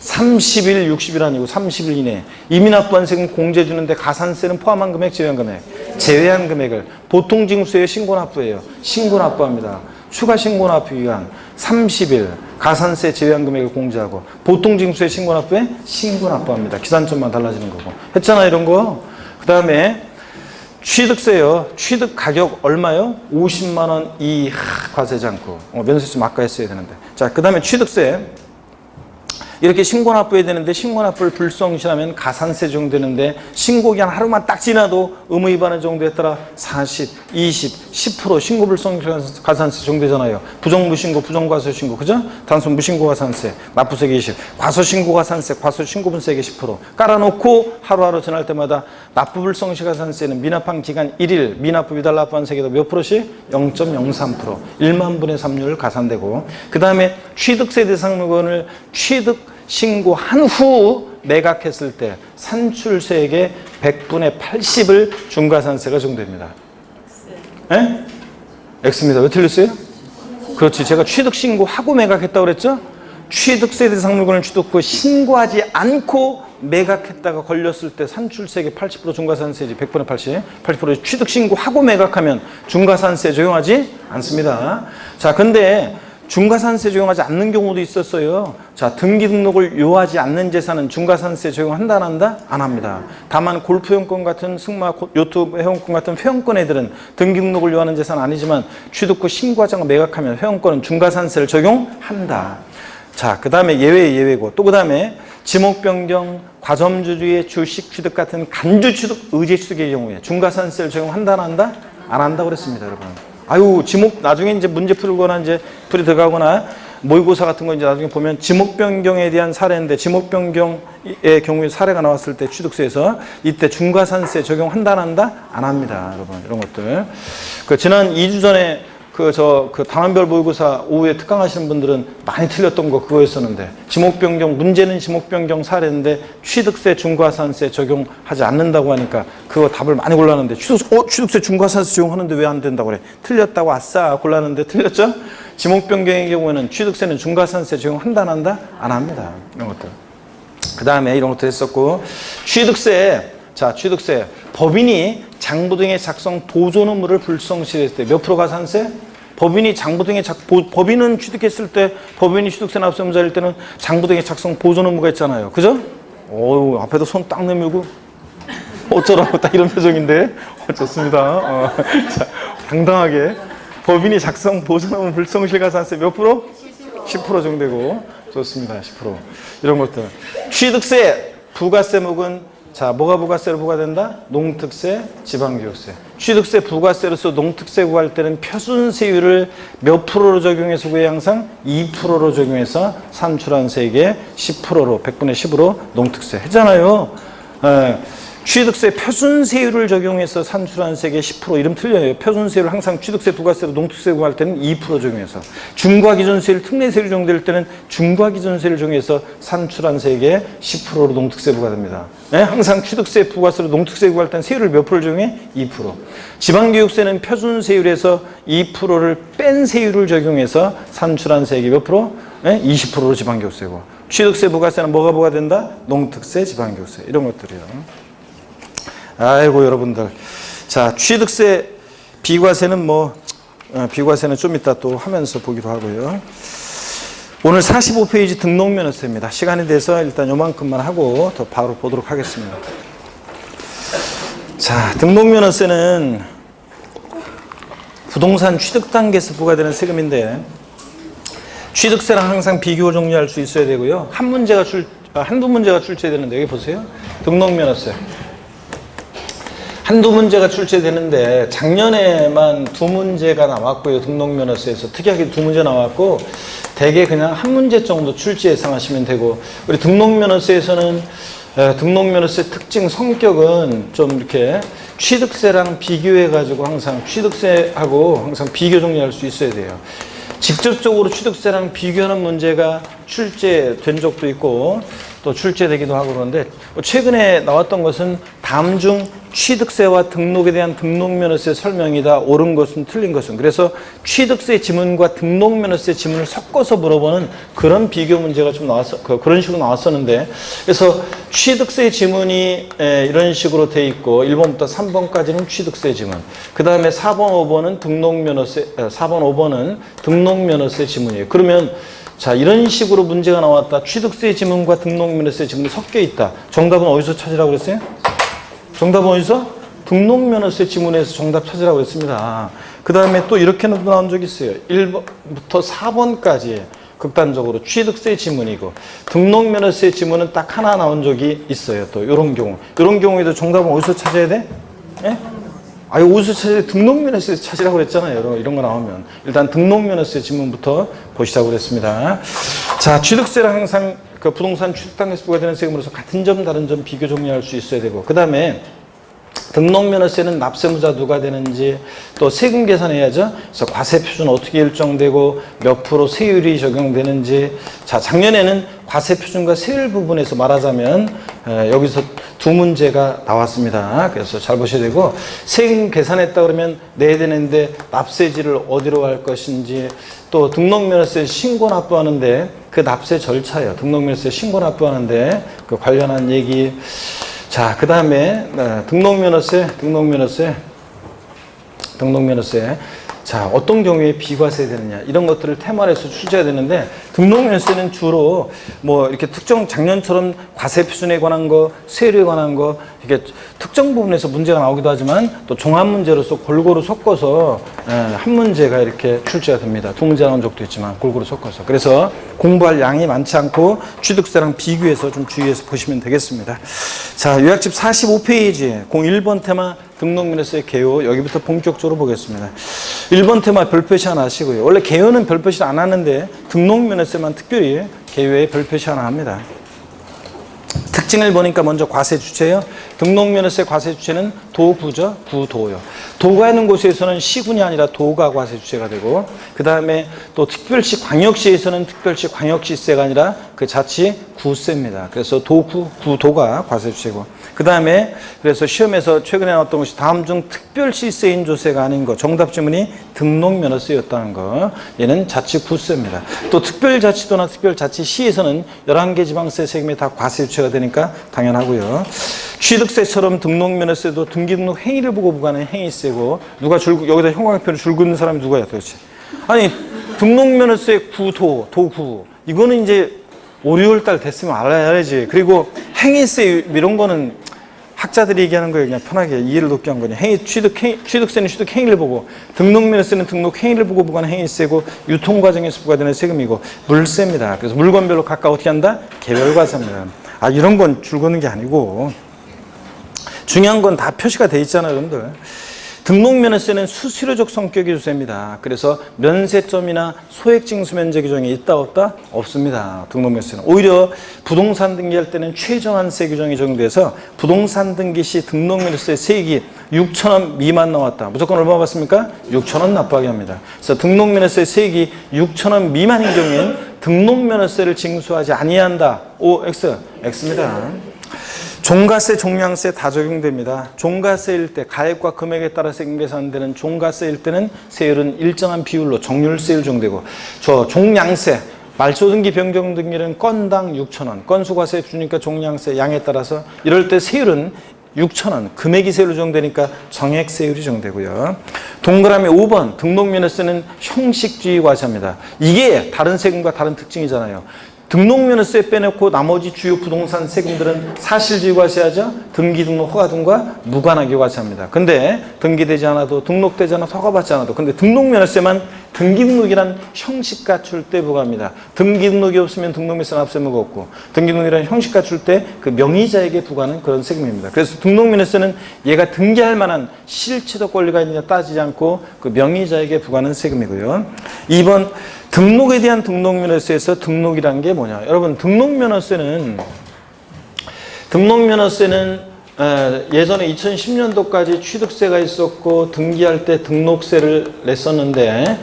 S1: 30일, 60일 아니고 30일 이내. 이미 납부한 세금 공제 주는데 가산세는 포함한 금액, 제외한 금액. 제외한 금액을 보통징수에 신고 납부해요. 신고 납부합니다. 추가 신고 납부 기간 30일 가산세 제외한 금액을 공제하고 보통징수에 신고 납부해 신고 납부합니다. 기산점만 달라지는 거고. 했잖아 이런 거. 그 다음에 취득세요. 취득 가격 얼마요? 50만 원 이하 과세지 않고. 면세 좀 아까 했어야 되는데. 자, 그 다음에 취득세. 이렇게 신고납부해야 되는데 신고납부를 불성실하면 가산세 적용되는데 신고기한 하루만 딱 지나도 의무 위반을 정도에 따라 40, 20, 10% 신고 불성실 가산세 적용되잖아요. 부정무신고, 부정과소신고, 그죠? 단순 무신고 가산세, 납부세계 20, 과소신고 가산세, 과소신고분세계 10% 깔아놓고 하루하루 지날 때마다 납부 불성실 가산세는 미납한 기간 1일, 미납부 미달 납부한 세계도 몇 프로씩? 0.03%, 1만 분의 3률 가산되고 그 다음에 취득세 대상 물건을 취득 신고한 후 매각했을 때 산출세액의 100분의 80을 중과산세가 적용됩니다. 예? X입니다. 왜 틀렸어요? 그렇지. 제가 취득 신고하고 매각했다고 그랬죠? 취득세 대상 물건을 취득 후 신고하지 않고 매각했다가 걸렸을 때 산출세액의 80% 중과산세지 100분의 80, 80% 취득 신고하고 매각하면 중과산세 적용하지 않습니다. 자, 근데 중과산세 적용하지 않는 경우도 있었어요. 자, 등기 등록을 요하지 않는 재산은 중과산세 적용한다 안 한다? 안 합니다. 다만 골프 회원권 같은 승마 요트 회원권 같은 회원권 애들은 등기 등록을 요하는 재산은 아니지만 취득 후 신고하지 않고 매각하면 회원권은 중과산세를 적용한다. 자, 그 다음에 예외고 또 그 다음에 지목 변경, 과점주주의 주식 취득 같은 간주 취득, 의제 취득의 경우에 중과산세를 적용한다 안 한다? 안 한다고 그랬습니다, 여러분. 아유, 지목, 나중에 이제 문제 풀거나 이제 풀이 들어가거나 모의고사 같은 거 이제 나중에 보면 지목 변경에 대한 사례인데 지목 변경의 경우에 사례가 나왔을 때 취득세에서 이때 중과산세 적용한다 안 한다? 안 합니다, 여러분. 이런 것들. 지난 2주 전에 그 단원별 모의고사 오후에 특강하시는 분들은 많이 틀렸던 거 그거였었는데 지목 변경, 문제는 지목 변경 사례인데 취득세 중과산세 적용하지 않는다고 하니까 그거 답을 많이 골랐는데 취득세 중과산세 적용하는데 왜 안 된다고 그래? 틀렸다고 아싸 골랐는데 틀렸죠? 지목 변경의 경우에는 취득세는 중과산세 적용한다 안 한다? 안 합니다. 이런 것들. 그 다음에 이런 것도 했었고 취득세. 자, 취득세. 법인이 장부 등의 작성 보존 의무를 불성실했을 때 몇 프로 가산세? 법인이 장부 등의 법인은 취득했을 때 법인이 취득세 납세의무자일 때는 장부 등의 작성 보존 의무가 있잖아요. 그죠? 어우, 앞에도 손 딱 내밀고 어쩌라고 딱 이런 표정인데 좋습니다. 자, 당당하게 법인이 작성 보존 의무 불성실 가산세 몇 프로? 10% 정도되고 좋습니다. 10% 이런 것들. 취득세 부가세목은 자, 뭐가 부가세로 부과된다? 농특세, 지방교육세. 취득세 부가세로서 농특세 구할 때는 표준세율을 몇 프로로 적용해서 구해? 항상 2%로 적용해서 산출한세액의 10%로 100분의 10으로 농특세 했잖아요. 취득세 표준세율을 적용해서 산출한세액의 10% 이름 틀려요. 표준세율을 항상 취득세 부가세로 농특세 구할 때는 2% 적용해서, 중과기존세율 특례세율 적용될 때는 중과기존세율을 적용해서 산출한세액의 10%로 농특세 부과됩니다. 네? 항상 취득세 부가세로 농특세 구할 때는 세율을 몇 프로 적용해? 2%. 지방교육세는 표준세율에서 2%를 뺀 세율을 적용해서 산출한세액이 몇 프로? 네? 20%로 지방교육세고, 취득세 부가세는 뭐가 부과된다? 농특세, 지방교육세 이런 것들이요. 아이고 여러분들, 자 취득세 비과세는 비과세는 좀 이따 또 하면서 보기로 하고요. 오늘 45페이지 등록면허세입니다. 시간이 돼서 일단 요만큼만 하고 더 바로 보도록 하겠습니다. 자, 등록면허세는 부동산 취득 단계에서 부과되는 세금인데, 취득세랑 항상 비교 정리할 수 있어야 되고요. 한두 문제가 출제되는데, 여기 보세요. 등록면허세. 한두 문제가 출제되는데 작년에만 2문제가 나왔고요. 등록면허세에서 특이하게 2문제 나왔고, 대개 그냥 한 문제 정도 출제 예상하시면 되고, 우리 등록면허세에서는 등록면허세 특징 성격은 좀 이렇게 취득세랑 비교해 가지고 항상 취득세하고 항상 비교 정리할 수 있어야 돼요. 직접적으로 취득세랑 비교하는 문제가 출제된 적도 있고 또 출제되기도 하고 그러는데, 최근에 나왔던 것은 다음 중 취득세와 등록에 대한 등록면허세 설명이다. 옳은 것은 틀린 것은. 그래서 취득세 지문과 등록면허세 지문을 섞어서 물어보는 그런 비교 문제가 좀 그런 식으로 나왔었는데, 그래서 취득세 지문이 이런 식으로 돼 있고 1번부터 3번까지는 취득세 지문, 그 다음에 4번, 5번은 등록면허세 지문이에요. 그러면 자, 이런 식으로 문제가 나왔다. 취득세 지문과 등록면허세 지문이 섞여 있다. 정답은 어디서 찾으라고 그랬어요? 정답은 어디서? 등록면허세 지문에서 정답 찾으라고 했습니다. 그 다음에 또 이렇게는 나온 적이 있어요. 1번부터 4번까지 극단적으로 취득세 지문이고, 등록면허세 지문은 딱 하나 나온 적이 있어요. 또 이런 경우. 이런 경우에도 정답은 어디서 찾아야 돼? 예? 어디서 찾아야 돼? 등록면허세 찾으라고 그랬잖아요. 이런 거 나오면. 일단 등록면허세 지문부터 보시자고 그랬습니다. 자, 취득세랑 항상 그 부동산 취득 단계에서 부과되는 세금으로서 같은 점, 다른 점 비교 정리할 수 있어야 되고, 그 다음에 등록면허세는 납세무자 누가 되는지, 또 세금 계산해야죠. 그래서 과세표준 어떻게 일정되고 몇 프로 세율이 적용되는지. 자, 작년에는 과세표준과 세율 부분에서 말하자면 여기서 2문제가 나왔습니다. 그래서 잘 보셔야 되고, 세금 계산했다 그러면 내야 되는데 납세지를 어디로 할 것인지, 또 등록면허세 신고 납부하는데 그 납세 절차예요. 등록면허세 신고 납부하는데 그 관련한 얘기. 자, 그 다음에 등록면허세. 자, 어떤 경우에 비과세 되느냐, 이런 것들을 테마로 해서 출제해야 되는데, 등록면허세는 주로 이렇게 특정 작년처럼 과세표준에 관한 거, 세율에 관한 거, 이렇게 특정 부분에서 문제가 나오기도 하지만 또 종합 문제로서 골고루 섞어서 한 문제가 이렇게 출제가 됩니다. 2문제 나온 적도 있지만 골고루 섞어서. 그래서 공부할 양이 많지 않고 취득세랑 비교해서 좀 주의해서 보시면 되겠습니다. 자, 요약집 45페이지 01번 테마 등록면허세 개요, 여기부터 본격적으로 보겠습니다. 1번 테마 별표시 하나 하시고요. 원래 개요는 별표시 안 하는데 등록면허세만 특별히 개요에 별표시 하나 합니다. 특징을 보니까 먼저 과세 주체예요. 등록면허세 과세 주체는 도구죠. 구도요. 도가 있는 곳에서는 시군이 아니라 도가 과세 주체가 되고, 그 다음에 또 특별시 광역시에서는 특별시 광역시세가 아니라 그 자치 구세입니다. 그래서 도구, 구도가 과세 주체고, 그 다음에 그래서 시험에서 최근에 나왔던 것이 다음 중 특별시세 인조세가 아닌 거, 정답 지문이 등록면허세였다는 거. 얘는 자치 구세입니다. 또 특별자치도나 특별자치시에서는 11개 지방세 세금이 다 과세 주체가 되니까 당연하고요. 취득세처럼 등록면허세도 등기등록 행위를 보고 부과하는 행위세고, 여기다 형광펜을 줄 긋는 사람이 누가요 도대체? 아니, 등록면허세 구도, 도구, 이거는 이제 5, 6월달 됐으면 알아야지. 그리고 행위세 이런 거는 학자들이 얘기하는 거예요. 그냥 편하게 이해를 돕기 위한 거냐. 취득세는 취득 행위를 보고, 등록면허세는 등록 행위를 보고 부과하는 행위세고, 유통과정에서 부과되는 세금이고, 물세입니다. 그래서 물건별로 각각 어떻게 한다? 개별과세입니다. 이런 건 줄 긋는 게 아니고, 중요한 건 다 표시가 돼 있잖아요, 여러분들. 등록면허세는 수수료적 성격의 주세입니다. 그래서 면세점이나 소액징수 면제 규정이 있다 없다? 없습니다. 등록면허세는. 오히려 부동산 등기할 때는 최저한세 규정이 적용돼서 부동산 등기 시 등록면허세 세액이 6,000원 미만 나왔다. 무조건 얼마 받습니까? 6,000원 납부하게 합니다. 그래서 등록면허세 세액이 6,000원 미만인 경우엔 등록면허세를 징수하지 아니한다. O, X, X입니다. 종가세, 종량세 다 적용됩니다. 종가세일 때 가액과 금액에 따라서 계산되는 종가세일 때는 세율은 일정한 비율로 정률세율 정되고, 저 종량세, 말소등기 변경등기는 건당 6,000원, 건수과세 주니까 종량세 양에 따라서 이럴 때 세율은 6,000원, 금액이 세율로 정되니까 정액세율이 정되고요. 동그라미 5번 등록면허세는 형식주의 과세입니다. 이게 다른 세금과 다른 특징이잖아요. 등록면허세 빼놓고 나머지 주요 부동산 세금들은 사실주의 과세하죠. 등기, 등록, 허가 등과 무관하게 과세합니다. 근데 등기되지 않아도 등록되지 않아도 허가받지 않아도, 근데 등록면허세만 등기 등록이란 형식 갖출 때 부과합니다. 등기 등록이 없으면 등록면허세 납세 의무가 없고, 등기 등록이란 형식 갖출 때 그 명의자에게 부과하는 그런 세금입니다. 그래서 등록면허세는 얘가 등기할 만한 실체적 권리가 있느냐 따지지 않고 그 명의자에게 부과하는 세금이고요. 2번 등록에 대한 등록면허세에서 등록이란 게 뭐냐? 여러분, 등록면허세는 예전에 2010년도까지 취득세가 있었고 등기할 때 등록세를 냈었는데,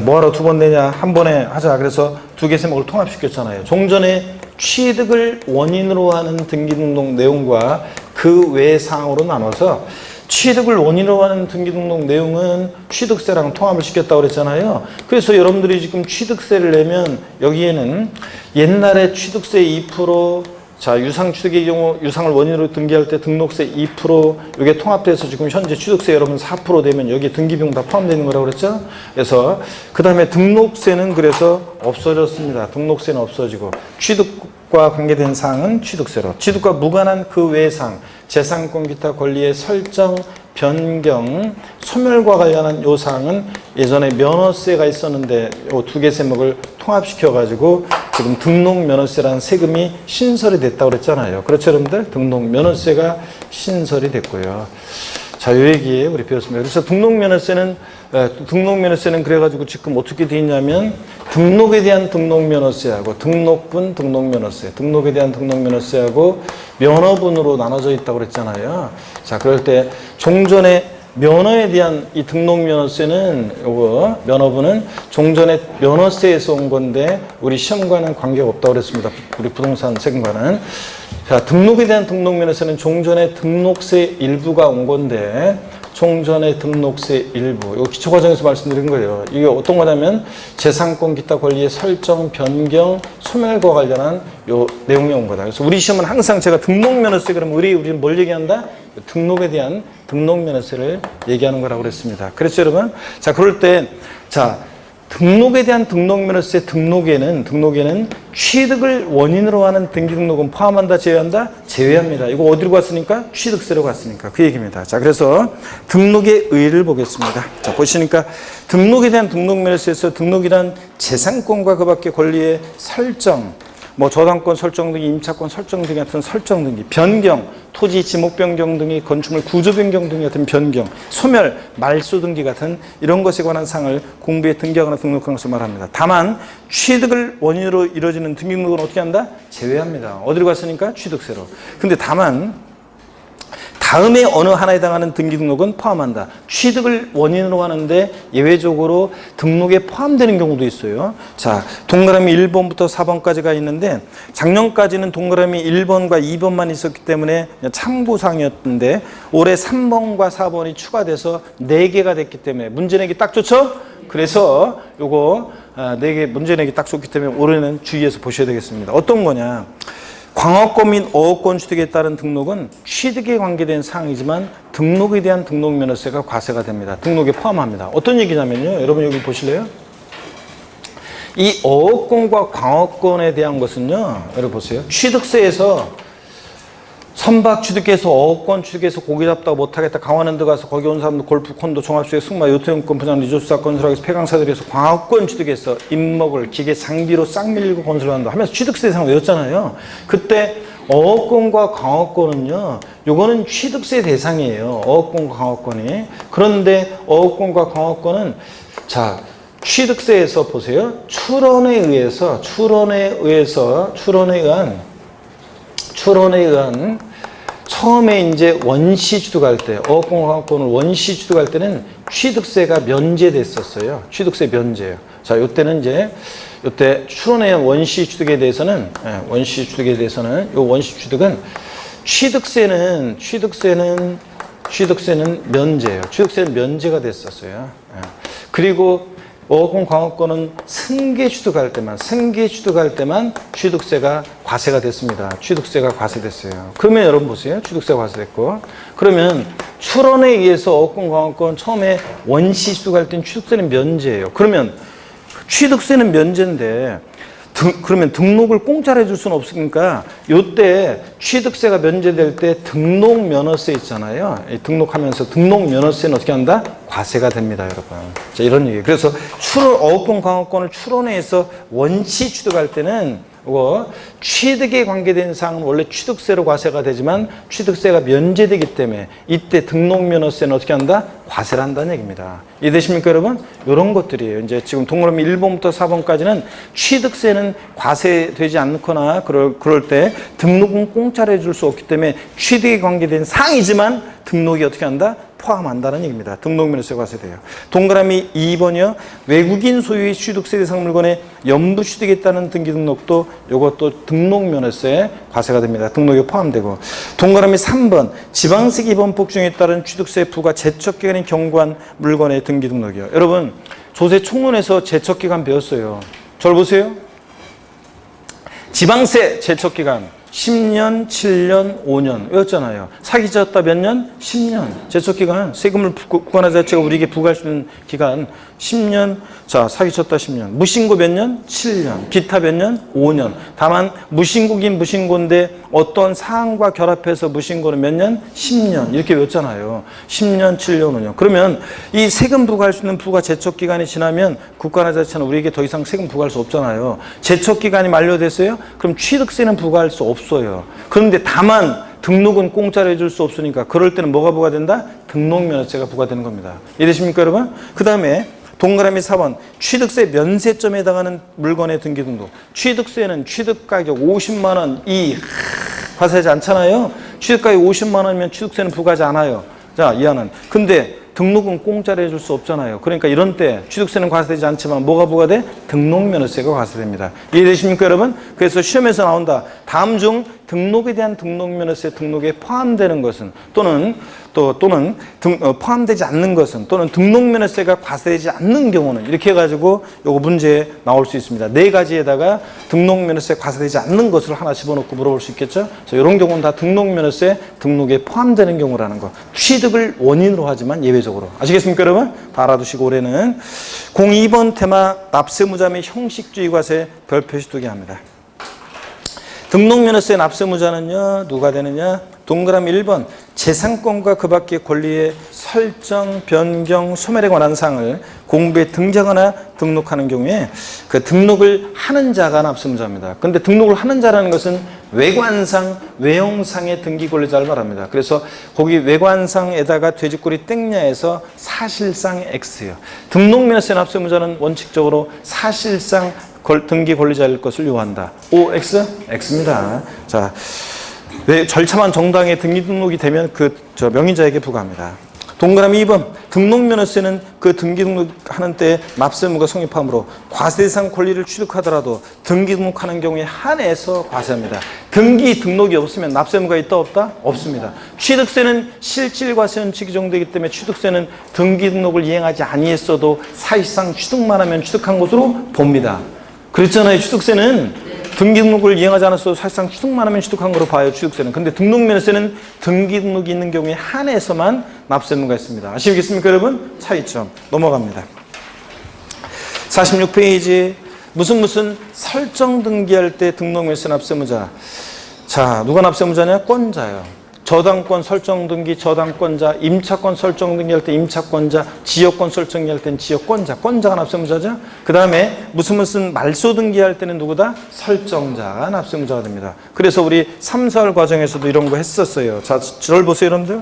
S1: 뭐하러 두 번 내냐, 한 번에 하자. 그래서 두 개 세목을 통합시켰잖아요. 종전에 취득을 원인으로 하는 등기 등록 내용과 그 외 사항으로 나눠서, 취득을 원인으로 하는 등기 등록 내용은 취득세랑 통합을 시켰다고 그랬잖아요. 그래서 여러분들이 지금 취득세를 내면 여기에는 옛날에 취득세 2%, 자, 유상취득의 경우 유상을 원인으로 등기할 때 등록세 2%, 이게 통합돼서 지금 현재 취득세 여러분 4% 되면 여기 등기비용 다 포함되는 거라고 그랬죠. 그래서 그 다음에 등록세는 그래서 없어졌습니다. 등록세는 없어지고 취득과 관계된 사항은 취득세로, 취득과 무관한 그 외의 사항, 재산권 기타 권리의 설정, 변경, 소멸과 관련한 요 사항은 예전에 면허세가 있었는데 요 두 개 세목을 통합시켜가지고 지금 등록면허세라는 세금이 신설이 됐다고 그랬잖아요. 그렇죠, 여러분들? 등록면허세가 신설이 됐고요. 자, 요 얘기에 우리 배웠습니다. 그래서 등록면허세는 그래가지고 지금 어떻게 돼 있냐면 등록에 대한 등록면허세하고 등록분 등록면허세, 등록에 대한 등록면허세하고 면허분으로 나눠져 있다고 그랬잖아요. 자, 그럴 때 종전에 면허에 대한 이 등록면허세는 요거 면허분은 종전에 면허세에서 온 건데 우리 시험과는 관계가 없다고 그랬습니다. 우리 부동산 세금과는. 자, 등록에 대한 등록면허세는 종전에 등록세 일부가 온 건데, 종전의 등록세 일부, 이거 기초과정에서 말씀드린 거예요. 이게 어떤 거냐면 재산권 기타 권리의 설정, 변경, 소멸과 관련한 요 내용이 온 거다. 그래서 우리 시험은 항상 제가 등록면허세 그러면 우리는 뭘 얘기한다? 등록에 대한 등록면허세를 얘기하는 거라고 그랬습니다. 그렇죠, 여러분? 자, 그럴 때, 자, 등록에 대한 등록면허세 등록에는 취득을 원인으로 하는 등기 등록은 포함한다, 제외한다? 제외합니다. 이거 어디로 갔으니까? 취득세로 갔으니까. 그 얘기입니다. 자, 그래서 등록의 의의를 보겠습니다. 자, 보시니까 등록에 대한 등록면허세에서 등록이란 재산권과 그 밖의 권리의 설정, 뭐 저당권 설정 등기, 임차권 설정 등기 같은 설정 등기, 변경, 토지 지목 변경 등이 건축물 구조 변경 등기 같은 변경, 소멸, 말소 등기 같은 이런 것에 관한 사항을 공부에 등기하거나 등록한 것을 말합니다. 다만 취득을 원인으로 이루어지는 등기 등록은 어떻게 한다? 제외합니다. 어디로 갔으니까? 취득세로. 근데 다만 다음에 어느 하나에 해당하는 등기 등록은 포함한다. 취득을 원인으로 하는데 예외적으로 등록에 포함되는 경우도 있어요. 자, 동그라미 1번부터 4번까지가 있는데 작년까지는 동그라미 1번과 2번만 있었기 때문에 참고사항이었는데 올해 3번과 4번이 추가돼서 4개가 됐기 때문에 문제 내기 딱 좋죠? 그래서 요거 4개 문제 내기 딱 좋기 때문에 올해는 주의해서 보셔야 되겠습니다. 어떤 거냐? 광업권 및 어업권 취득에 따른 등록은 취득에 관계된 사항이지만 등록에 대한 등록면허세가 과세가 됩니다. 등록에 포함합니다. 어떤 얘기냐면요. 여러분 여기 보실래요? 이 어업권과 광업권에 대한 것은요. 여러분 보세요. 취득세에서 선박 취득해서 어업권 취득해서 고기 잡다가 못하겠다. 강원랜드 가서 거기 온 사람들 골프, 콘도, 종합주택, 승마, 요트용권, 분양, 리조트사 건설하기 위해서 폐강사들이 해서 광업권 취득해서 임목을 기계, 장비로 싹 밀리고 건설한다 하면서 취득세 대상 외웠잖아요. 그때 어업권과 광업권은요, 요거는 취득세 대상이에요. 어업권과 광업권이. 그런데 어업권과 광업권은, 자, 취득세에서 보세요. 출원에 의한 처음에 이제 원시 취득할 때, 어업권 광업권을 원시 취득할 때는 취득세가 면제됐었어요. 취득세 면제예요. 자, 요때는 이제 요때 출원의 원시 취득에 대해서는 요 원시 취득은 취득세는 면제예요. 취득세는 면제가 됐었어요. 그리고 어업권 광업권은 승계 취득할 때만 취득세가 과세가 됐습니다. 취득세가 과세됐어요. 그러면 여러분 보세요. 취득세가 과세됐고, 그러면 출원에 의해서 어업권 광업권 처음에 원시 취득할 때는 취득세는 면제예요. 그러면 취득세는 면제인데 그러면 등록을 공짜로 해줄 수는 없으니까 요때 취득세가 면제될 때 등록면허세 있잖아요. 등록하면서 등록면허세는 어떻게 한다? 과세가 됩니다, 여러분. 자, 이런 얘기예요. 그래서 어업권 광업권을 출원해서 원시 취득할 때는 이거 취득에 관계된 사항은 원래 취득세로 과세가 되지만 취득세가 면제되기 때문에 이때 등록면허세는 어떻게 한다? 과세를 한다는 얘기입니다. 이해되십니까, 여러분? 이런 것들이에요. 이제 지금 동그라미 1번부터 4번까지는 취득세는 과세되지 않거나 그럴 때 등록은 공짜로 해줄 수 없기 때문에 취득에 관계된 사항이지만 등록이 어떻게 한다? 포함한다는 얘기입니다. 등록면허세 과세돼요. 동그라미 2번이요. 외국인 소유의 취득세 대상 물건에 연부 취득했다는 등기 등록도 이것도 등록면허세 과세가 됩니다. 등록이 포함되고. 동그라미 3번 지방세기 입원법 중에 따른 취득세 부과 제척기간이 경고한 물건의 등기 등록이요. 여러분 조세 총론에서 제척기간 배웠어요. 저를 보세요. 지방세 제척기간 10년, 7년, 5년 외웠잖아요. 사기쳤다 몇 년? 10년. 제척기간, 세금을 국가나 자체가 우리에게 부과할 수 있는 기간 10년. 자, 사기쳤다 10년. 무신고 몇 년? 7년. 기타 몇 년? 5년. 다만 무신고긴 무신고인데 어떤 사항과 결합해서 무신고는 몇 년? 10년. 이렇게 외웠잖아요. 10년, 7년, 5년. 그러면 이 세금 부과할 수 있는 부과 제척기간이 지나면 국가나 자체는 우리에게 더 이상 세금 부과할 수 없잖아요. 제척기간이 만료됐어요? 그럼 취득세는 부과할 수 없어요. 그런데 다만 등록은 공짜로 해줄 수 없으니까 그럴 때는 뭐가 부과된다? 등록면허세가 부과되는 겁니다. 이해되십니까, 여러분? 그 다음에 동그라미 4번 취득세 면세점에 해당하는 물건의 등기 등록. 취득세는 취득가격 50만 원 과세하지 않잖아요. 취득가격 50만 원이면 취득세는 부과하지 않아요. 자, 이하는. 근데 등록은 공짜로 해줄 수 없잖아요. 그러니까 이런 때 취득세는 과세되지 않지만 뭐가 부과돼? 등록면허세가 과세됩니다. 이해되십니까, 여러분? 그래서 시험에서 나온다. 다음 중 등록에 대한 등록면허세 등록에 포함되는 것은 또는 포함되지 않는 것은 또는 등록면허세가 과세되지 않는 경우는 이렇게 해가지고 요거 문제에 나올 수 있습니다. 네 가지에다가 등록면허세 과세되지 않는 것을 하나 집어넣고 물어볼 수 있겠죠? 그래서 이런 경우는 다 등록면허세 등록에 포함되는 경우라는 거. 취득을 원인으로 하지만 예외적으로. 아시겠습니까, 여러분? 다 알아두시고 올해는 02번 테마 납세무자 및 형식주의 과세 별표시 2개 합니다. 등록면허세 납세무자는요, 누가 되느냐? 동그라미 1번 재산권과 그 밖의 권리의 설정, 변경, 소멸에 관한 사항을 공부에 등장하거나 등록하는 경우에 그 등록을 하는 자가 납세무자입니다. 그런데 등록을 하는 자라는 것은 외관상, 외형상의 등기 권리자를 말합니다. 그래서 거기 외관상에다가 돼지꼬리 땡냐에서 사실상 X예요. 등록면허세 납세무자는 원칙적으로 사실상 등기 권리자일 것을 요한다. OX? X입니다. 자, 절차만 정당하게 등기 등록이 되면 명의자에게 부과합니다. 동그라미 2번 등록면허세는 그 등기 등록하는 때 납세무가 성립하므로 과세 대상 권리를 취득하더라도 등기 등록하는 경우에 한해서 과세합니다. 등기 등록이 없으면 납세무가 있다 없다? 없습니다. 취득세는 실질과세원칙이 적용되기 때문에 취득세는 등기 등록을 이행하지 아니했어도 사실상 취득만 하면 취득한 것으로 봅니다. 그랬잖아요. 취득세는 등기 등록을 이행하지 않았어도 사실상 취득만 하면 취득한 거로 봐요. 취득세는. 근데 등록면허세는 등기 등록이 있는 경우에 한해서만 납세무가 있습니다. 아시겠습니까, 여러분? 차이점. 넘어갑니다. 46페이지 무슨 설정 등기할 때 등록면허세 납세무자. 자, 누가 납세무자냐? 권자요. 저당권 설정 등기 저당권자, 임차권 설정 등기할 때 임차권자, 지역권 설정 등기할 때는 지역권자, 권자가 납세의무자죠. 그 다음에 무슨 말소 등기할 때는 누구다? 설정자가 납세의무자가 됩니다. 그래서 우리 3, 4월 과정에서도 이런 거 했었어요. 자, 저를 보세요, 여러분들.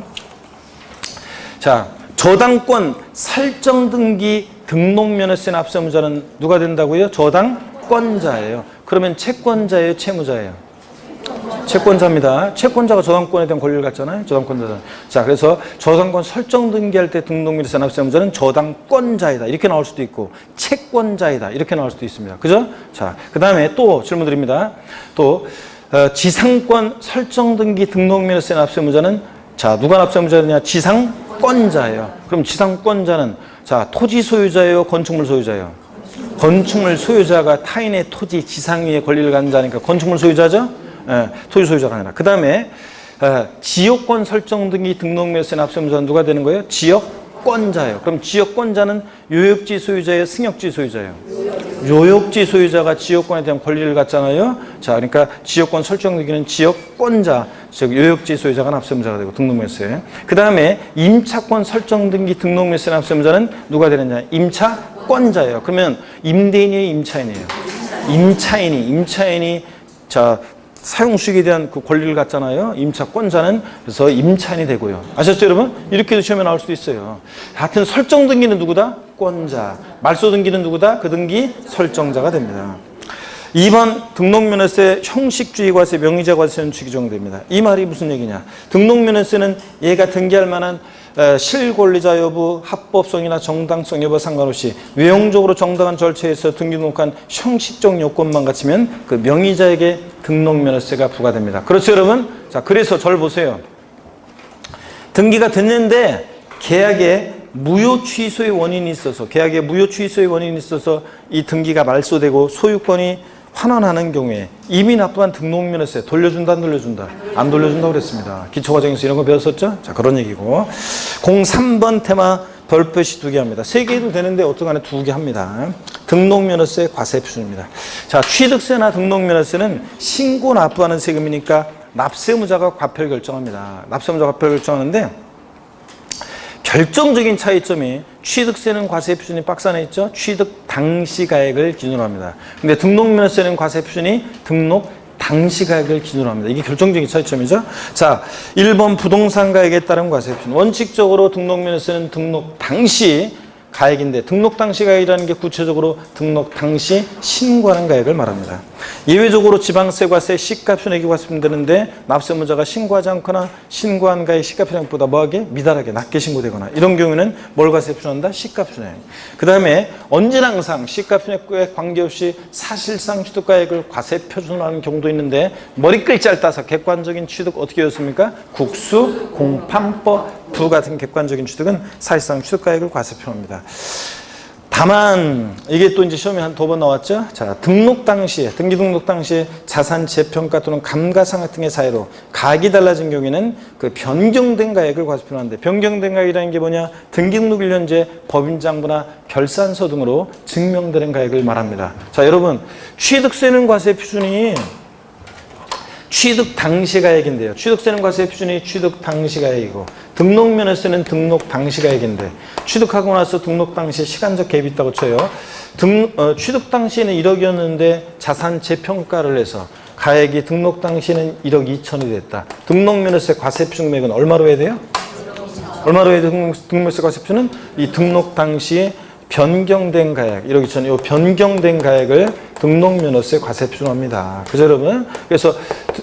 S1: 자, 저당권 설정 등기 등록면허세 납세의무자는 누가 된다고요? 저당권자예요. 그러면 채권자예요, 채무자예요? 채권자입니다. 채권자가 저당권에 대한 권리를 갖잖아요. 저당권자는. 자, 그래서 저당권 설정 등기할 때 등록면허세 납세의무자는 저당권자이다. 이렇게 나올 수도 있고 채권자이다. 이렇게 나올 수도 있습니다. 그죠? 자, 그 다음에 또 질문 드립니다. 또 지상권 설정 등기 등록면허세 납세의무자는 자, 누가 납세의무자냐? 지상권자예요. 그럼 지상권자는 자, 토지 소유자예요, 건축물 소유자예요? 건축물 소유자가 타인의 토지 지상 위에 권리를 갖는 자니까 건축물 소유자죠? 예, 토지 소유자가 아니라. 그 다음에 지역권 설정 등기 등록면허세 납세의무자는 누가 되는 거예요? 지역권자예요. 그럼 지역권자는 요역지 소유자예요, 승역지 소유자예요? 요역지 소유자가 지역권에 대한 권리를 갖잖아요. 자, 그러니까 지역권 설정 등기는 지역권자, 즉 요역지 소유자가 납세의무자가 되고 등록면허세. 그 다음에 임차권 설정 등기 등록면허세 납세의무자는 누가 되느냐? 임차권자예요. 그러면 임대인이에요, 임차인이에요? 임차인이 자, 사용수익에 대한 그 권리를 갖잖아요. 임차권자는. 그래서 임차인이 되고요. 아셨죠, 여러분? 이렇게도 시험에 나올 수도 있어요. 하여튼 설정 등기는 누구다? 권자. 말소 등기는 누구다? 그 등기 설정자가 됩니다. 2번 등록면허세 형식주의 과세, 명의자 과세는 규정됩니다. 이 말이 무슨 얘기냐? 등록면허세는 얘가 등기할 만한 실권리자 여부, 합법성이나 정당성 여부 상관없이 외형적으로 정당한 절차에서 등기 등록한 형식적 요건만 갖추면 그 명의자에게 등록면허세가 부과됩니다. 그렇죠, 여러분? 자, 그래서 저를 보세요. 등기가 됐는데 계약에 무효 취소의 원인이 있어서, 계약에 무효 취소의 원인이 있어서 이 등기가 말소되고 소유권이 환원하는 경우에 이미 납부한 등록면허세 돌려준다, 안 돌려준다? 안 돌려준다고 그랬습니다. 기초과정에서 이런 거 배웠었죠? 자, 그런 얘기고. 03번 테마 별표시 2개 합니다. 3개 해도 되는데 어떡하나 2개 합니다. 등록면허세 과세 표준입니다. 자, 취득세나 등록면허세는 신고 납부하는 세금이니까 납세의무자가 과표를 결정합니다. 납세의무자가 과표를 결정하는데 결정적인 차이점이 취득세는 과세 표준이 박스 안에 있죠. 취득 당시 가액을 기준으로 합니다. 근데 등록면허세는 과세 표준이 등록 당시 가액을 기준으로 합니다. 이게 결정적인 차이점이죠. 자, 1번 부동산 가액에 따른 과세 표준. 원칙적으로 등록면허세는 등록 당시 가액인데 등록 당시 가액이라는 게 구체적으로 등록 당시 신고하는 가액을 말합니다. 예외적으로 지방세 과세 시가표 내기 과세면 되는데 납세의무자가 신고하지 않거나 신고한 가액 시가표액보다 뭐하게? 미달하게 낮게 신고되거나 이런 경우에는 뭘 과세 표준한다? 시가표액. 그 다음에 언제나 항상 시가표액에 관계없이 사실상 취득가액을 과세 표준하는 경우도 있는데 머리끌 짧다서 객관적인 취득 어떻게 했습니까? 국수, 공판법, 부 같은 객관적인 취득은 사실상 취득가액을 과세 표현합니다. 다만 이게 또 이제 시험에 한 2번 나왔죠. 자, 등록 당시에 등기 등록 당시에 자산 재평가 또는 감가상각 등의 사유로 가액이 달라진 경우에는 그 변경된 가액을 과세 표현하는데 변경된 가액이라는 게 뭐냐? 등기 등록 1년제 법인장부나 결산서 등으로 증명되는 가액을 말합니다. 자, 여러분 취득세는 과세 표준이 취득 당시 가액인데요. 취득세는 과세 표준이 취득 당시 가액이고 등록면허세는 등록 당시 가액인데 취득하고 나서 등록 당시에 시간적 갭이 있다고 쳐요. 취득 당시에는 1억이었는데 자산 재평가를 해서 가액이 등록 당시에는 1억 2천이 됐다. 등록면허세 과세 표준 금액은 얼마로 해야 돼요? 얼마로 해야 돼요? 등록면허세 과세 표준은 이 등록 당시에 변경된 가액, 1억 2천, 이 변경된 가액을 등록면허세 과세 표준합니다. 그죠, 여러분? 그래서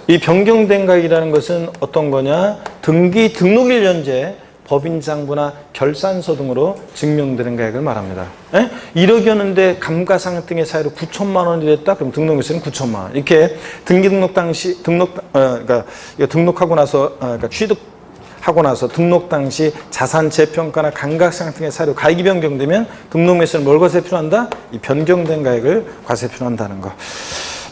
S1: 이 변경된 가액이라는 것은 어떤 거냐? 등기 등록 1년제 법인장부나 결산서 등으로 증명되는 가액을 말합니다. 1억이었는데 감가상각 등의 사유로 9천만 원이 됐다? 그럼 등록면허세는 9천만 원. 이렇게 등기 등록 당시 그러니까 등록하고 나서 그러니까 취득하고 나서 등록 당시 자산 재평가나 감가상각 등의 사유 가액이 변경되면 등록면허세는 뭘 과세 표준한다? 이 변경된 가액을 과세 표준한다는 거.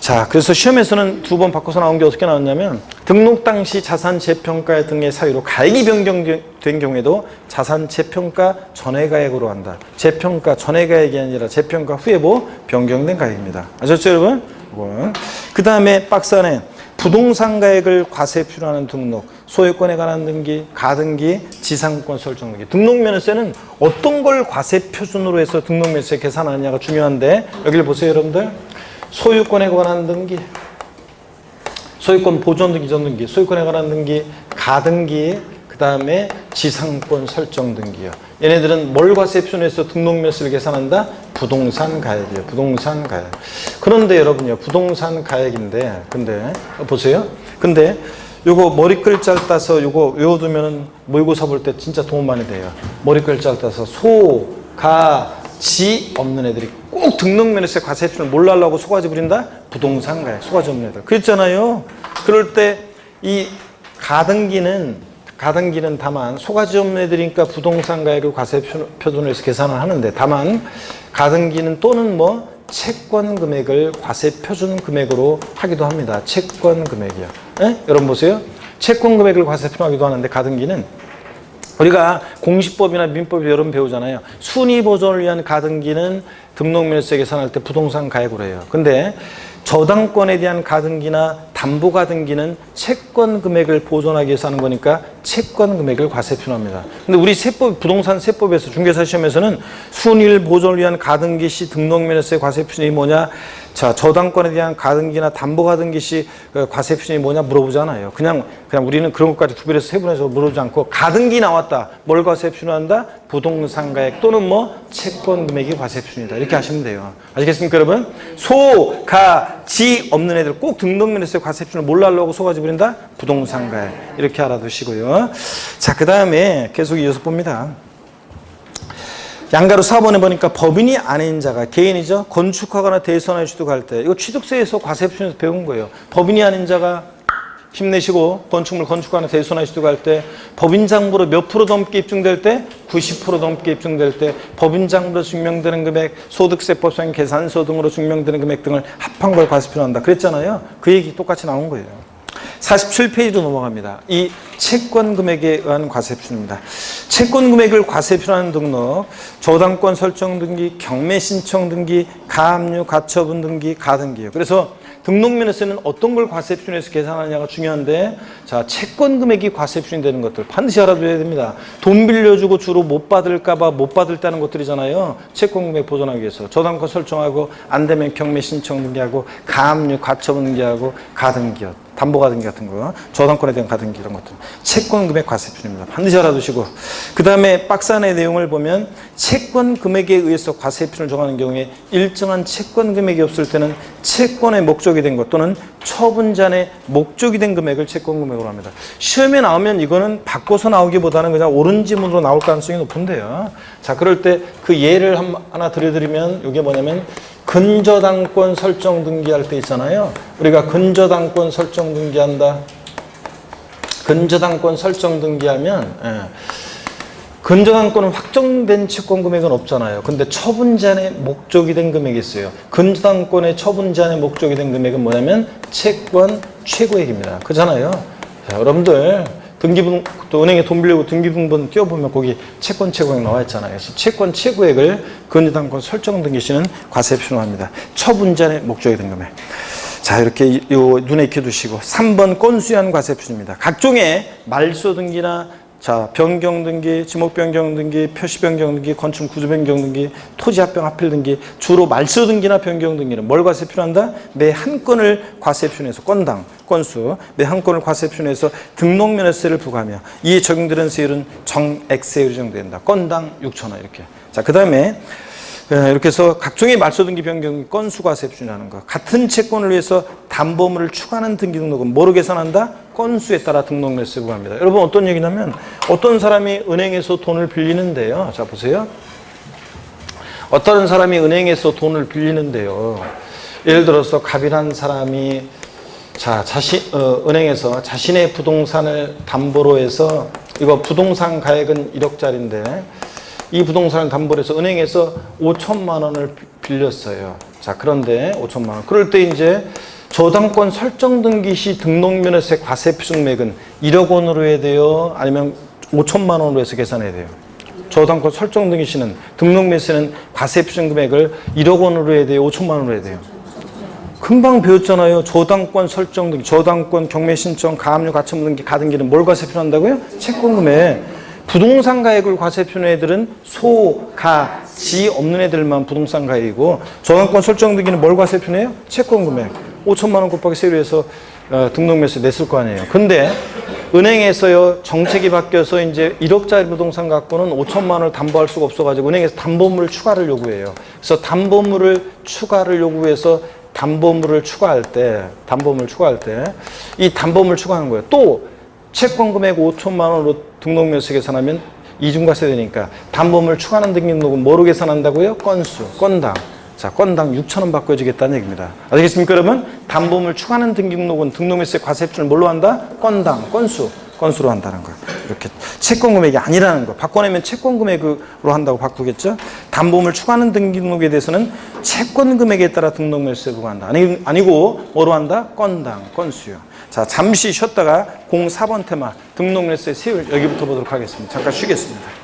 S1: 자, 그래서 시험에서는 2번 바꿔서 나온 게 어떻게 나왔냐면 등록 당시 자산 재평가 등의 사유로 가액이 변경된 경우에도 자산 재평가 전의 가액으로 한다. 재평가 전의 가액이 아니라 재평가 후에 변경된 가액입니다. 아셨죠, 여러분? 그 다음에 박스 안에 부동산 가액을 과세 표준하는 등록, 소유권에 관한 등기, 가등기, 지상권 설정 등기. 등록면허세는 어떤 걸 과세 표준으로 해서 등록면허세 계산하느냐가 중요한데, 여기를 보세요, 여러분들. 소유권에 관한 등기, 소유권 보존 등기, 이전 등기, 소유권에 관한 등기, 가등기, 그 다음에 지상권 설정 등기요. 얘네들은 뭘 과세 표준해서 등록면허세를 계산한다? 부동산 가액이에요. 부동산 가액. 그런데 여러분요, 부동산 가액인데, 근데 보세요. 근데 요거 머리 글자를 따서 요거 외워두면은 모의고사 볼 때 진짜 도움 많이 돼요. 머리 글자를 따서 소, 가, 지 없는 애들이 꼭 등록면허세 과세 표준을 뭘로 하려고 소가지 부린다? 부동산 가액. 소가지 없는 애들. 그랬잖아요. 그럴 때 이 가등기는 다만 소가지 없는 애들이니까 부동산 가액을 과세 표준으로 해서 계산을 하는데, 다만 가등기는 또는 뭐 채권 금액을 과세 표준 금액으로 하기도 합니다. 채권 금액이요. 예? 여러분 보세요. 채권 금액을 과세 표준하기도 하는데, 가등기는 우리가 공시법이나 민법에 여러분 배우잖아요. 순위 보존을 위한 가등기는 등록면허세 계산할 때 부동산 가액으로 해요. 근데 저당권에 대한 가등기나 담보 가등기는 채권 금액을 보존하기 위해서 하는 거니까 채권 금액을 과세 표준합니다. 근데 우리 세법, 부동산 세법에서 중개사 시험에서는 순위를 보존을 위한 가등기 시 등록면허세 과세 표준이 뭐냐? 자, 저당권에 대한 가등기나 담보 가등기 시 과세 표준이 뭐냐 물어보잖아요. 그냥 우리는 그런 것까지 구별해서 세분해서 물어보지 않고 가등기 나왔다. 뭘 과세 표준한다? 부동산 가액 또는 뭐 채권 금액이 과세 표준이다. 이렇게 하시면 돼요. 아시겠습니까, 여러분? 소, 가, 지 없는 애들 꼭 등록면허세 과세 표준을 뭘로 하려고 소가지 부린다? 부동산 가액. 이렇게 알아두시고요. 자, 그 다음에 계속 이어서 봅니다. 양가로 4번에 보니까 법인이 아닌 자가, 개인이죠. 건축하거나 대선하여 취득할 때, 이거 취득세에서 과세 표준에서 배운 거예요. 법인이 아닌 자가 힘내시고 건축물 건축하거나 대선하여 취득할 때, 법인 장부로 몇 프로 넘게 입증될 때? 90% 넘게 입증될 때 법인 장부로 증명되는 금액, 소득세법상 계산서 등으로 증명되는 금액 등을 합한 걸 과세 표준한다. 그랬잖아요. 그 얘기 똑같이 나온 거예요. 47페이지로 넘어갑니다. 이 채권 금액에 의한 과세 표준입니다. 채권 금액을 과세 표준하는 등록, 저당권 설정 등기, 경매 신청 등기, 가압류, 가처분 등기, 가등기예요. 그래서 등록면허세는 어떤 걸 과세 표준해서 계산하느냐가 중요한데, 자, 채권 금액이 과세 표준이 되는 것들 반드시 알아둬야 됩니다. 돈 빌려주고 주로 못 받을까봐 못 받을 때는 것들이잖아요. 채권 금액 보존하기 위해서 저당권 설정하고 안 되면 경매 신청 등기하고 가압류, 가처분 등기하고 가등기요. 담보 가등기 같은 거, 저당권에 대한 가등기 이런 것들. 채권 금액 과세 표준입니다. 반드시 알아두시고, 그 다음에 박스 안의 내용을 보면 채권 금액에 의해서 과세 표준을 정하는 경우에 일정한 채권 금액이 없을 때는 채권의 목적이 된 것 또는 처분잔의 목적이 된 금액을 채권 금액으로 합니다. 시험에 나오면 이거는 바꿔서 나오기보다는 그냥 옳은 지문으로 나올 가능성이 높은데요. 자, 그럴 때 그 예를 하나 들려드리면, 이게 뭐냐면 근저당권 설정 등기할 때 있잖아요. 우리가 근저당권 설정 등기한다. 근저당권 설정 등기하면 근저당권은 확정된 채권 금액은 없잖아요. 근데 처분잔의 목적이 된 금액이 있어요. 근저당권의 처분잔의 목적이 된 금액은 뭐냐면 채권 최고액입니다. 그렇잖아요. 자, 여러분들 등기분, 또 은행에 돈 빌리고 등기분본 띄워보면 거기 채권 최고액 나와 있잖아요. 그래서 채권 최고액을 근저당권 설정 등기 시는 과세 표준합니다. 처분잔의 목적이 된 금액. 자, 이렇게 눈에 익혀두시고 3번 건수유한 과세 표준입니다. 각종의 말소 등기나 자, 변경 등기, 지목 변경 등기, 표시 변경 등기, 건축 구조 변경 등기, 토지 합병 합필 등기, 주로 말소 등기나 변경 등기는 뭘 과세 표준한다? 매 한 건을 과세 표준해서 건당, 건수, 매 한 건을 과세 표준해서 등록면허세를 부과하며 이에 적용되는 세율은 정액세율이 적용된다. 건당 6,000원 이렇게. 자, 그 다음에 이렇게 해서 각종의 말소 등기 변경 건수 과세 표준이라는 거. 같은 채권을 위해서 담보물을 추가하는 등기 등록은 뭐로 계산한다? 건수에 따라 등록면허세 부과합니다. 여러분 어떤 얘기냐면 어떤 사람이 은행에서 돈을 빌리는데요. 자, 보세요. 어떤 사람이 은행에서 돈을 빌리는데요. 예를 들어서 갑이란 사람이 자, 은행에서 자신의 부동산을 담보로 해서 이거 부동산 가액은 1억짜리인데 이 부동산을 담보로 해서 은행에서 5천만 원을 빌렸어요. 자, 그런데 5천만 원. 그럴 때 이제 저당권 설정 등기 시 등록면허세 과세 표준액은 1억 원으로 해야 돼요? 아니면 5천만 원으로 해서 계산해야 돼요? 저당권 설정 등기 시는 등록면허세는 과세 표준 금액을 1억 원으로 해야 돼요? 5천만 원으로 해야 돼요? 금방 배웠잖아요. 저당권 설정 등기, 저당권 경매 신청, 가압류 가처분 등기, 가등기는 뭘 과세표현한다고요? 채권금액. 부동산 가액을 과세표현한 애들은 소, 가, 지 없는 애들만 부동산 가액이고, 저당권 설정 등기는 뭘 과세표현해요? 채권금액. 5천만 원 곱하기 세율에서 등록매수 냈을 거 아니에요. 근데 은행에서요, 정책이 바뀌어서 이제 1억짜리 부동산 갖고는 5천만 원을 담보할 수가 없어가지고 은행에서 담보물 추가를 요구해요. 그래서 담보물을 추가를 요구해서 담보물을 추가할 때, 이 담보물 추가하는 거예요. 또 채권 금액 5천만 원으로 등록매수 계산하면 이중과세 되니까 담보물 추가하는 등록은 뭐로 계산한다고요? 건수, 건당. 자, 건당 6천 원 바꿔주겠다는 얘기입니다. 아시겠습니까, 여러분? 담보물 추가하는 등록은 등록매수의 과세표를 뭘로 한다? 건당, 건수로 한다는 거예요. 이렇게 채권 금액이 아니라는 거. 바꿔내면 채권 금액으로 한다고 바꾸겠죠? 담보물 추가하는 등록에 대해서는 채권 금액에 따라 등록매수에 부과한다. 아니고 뭐로 한다? 건당, 건수요. 자, 잠시 쉬었다가 04번 테마 등록매수의 세율 여기부터 보도록 하겠습니다. 잠깐 쉬겠습니다.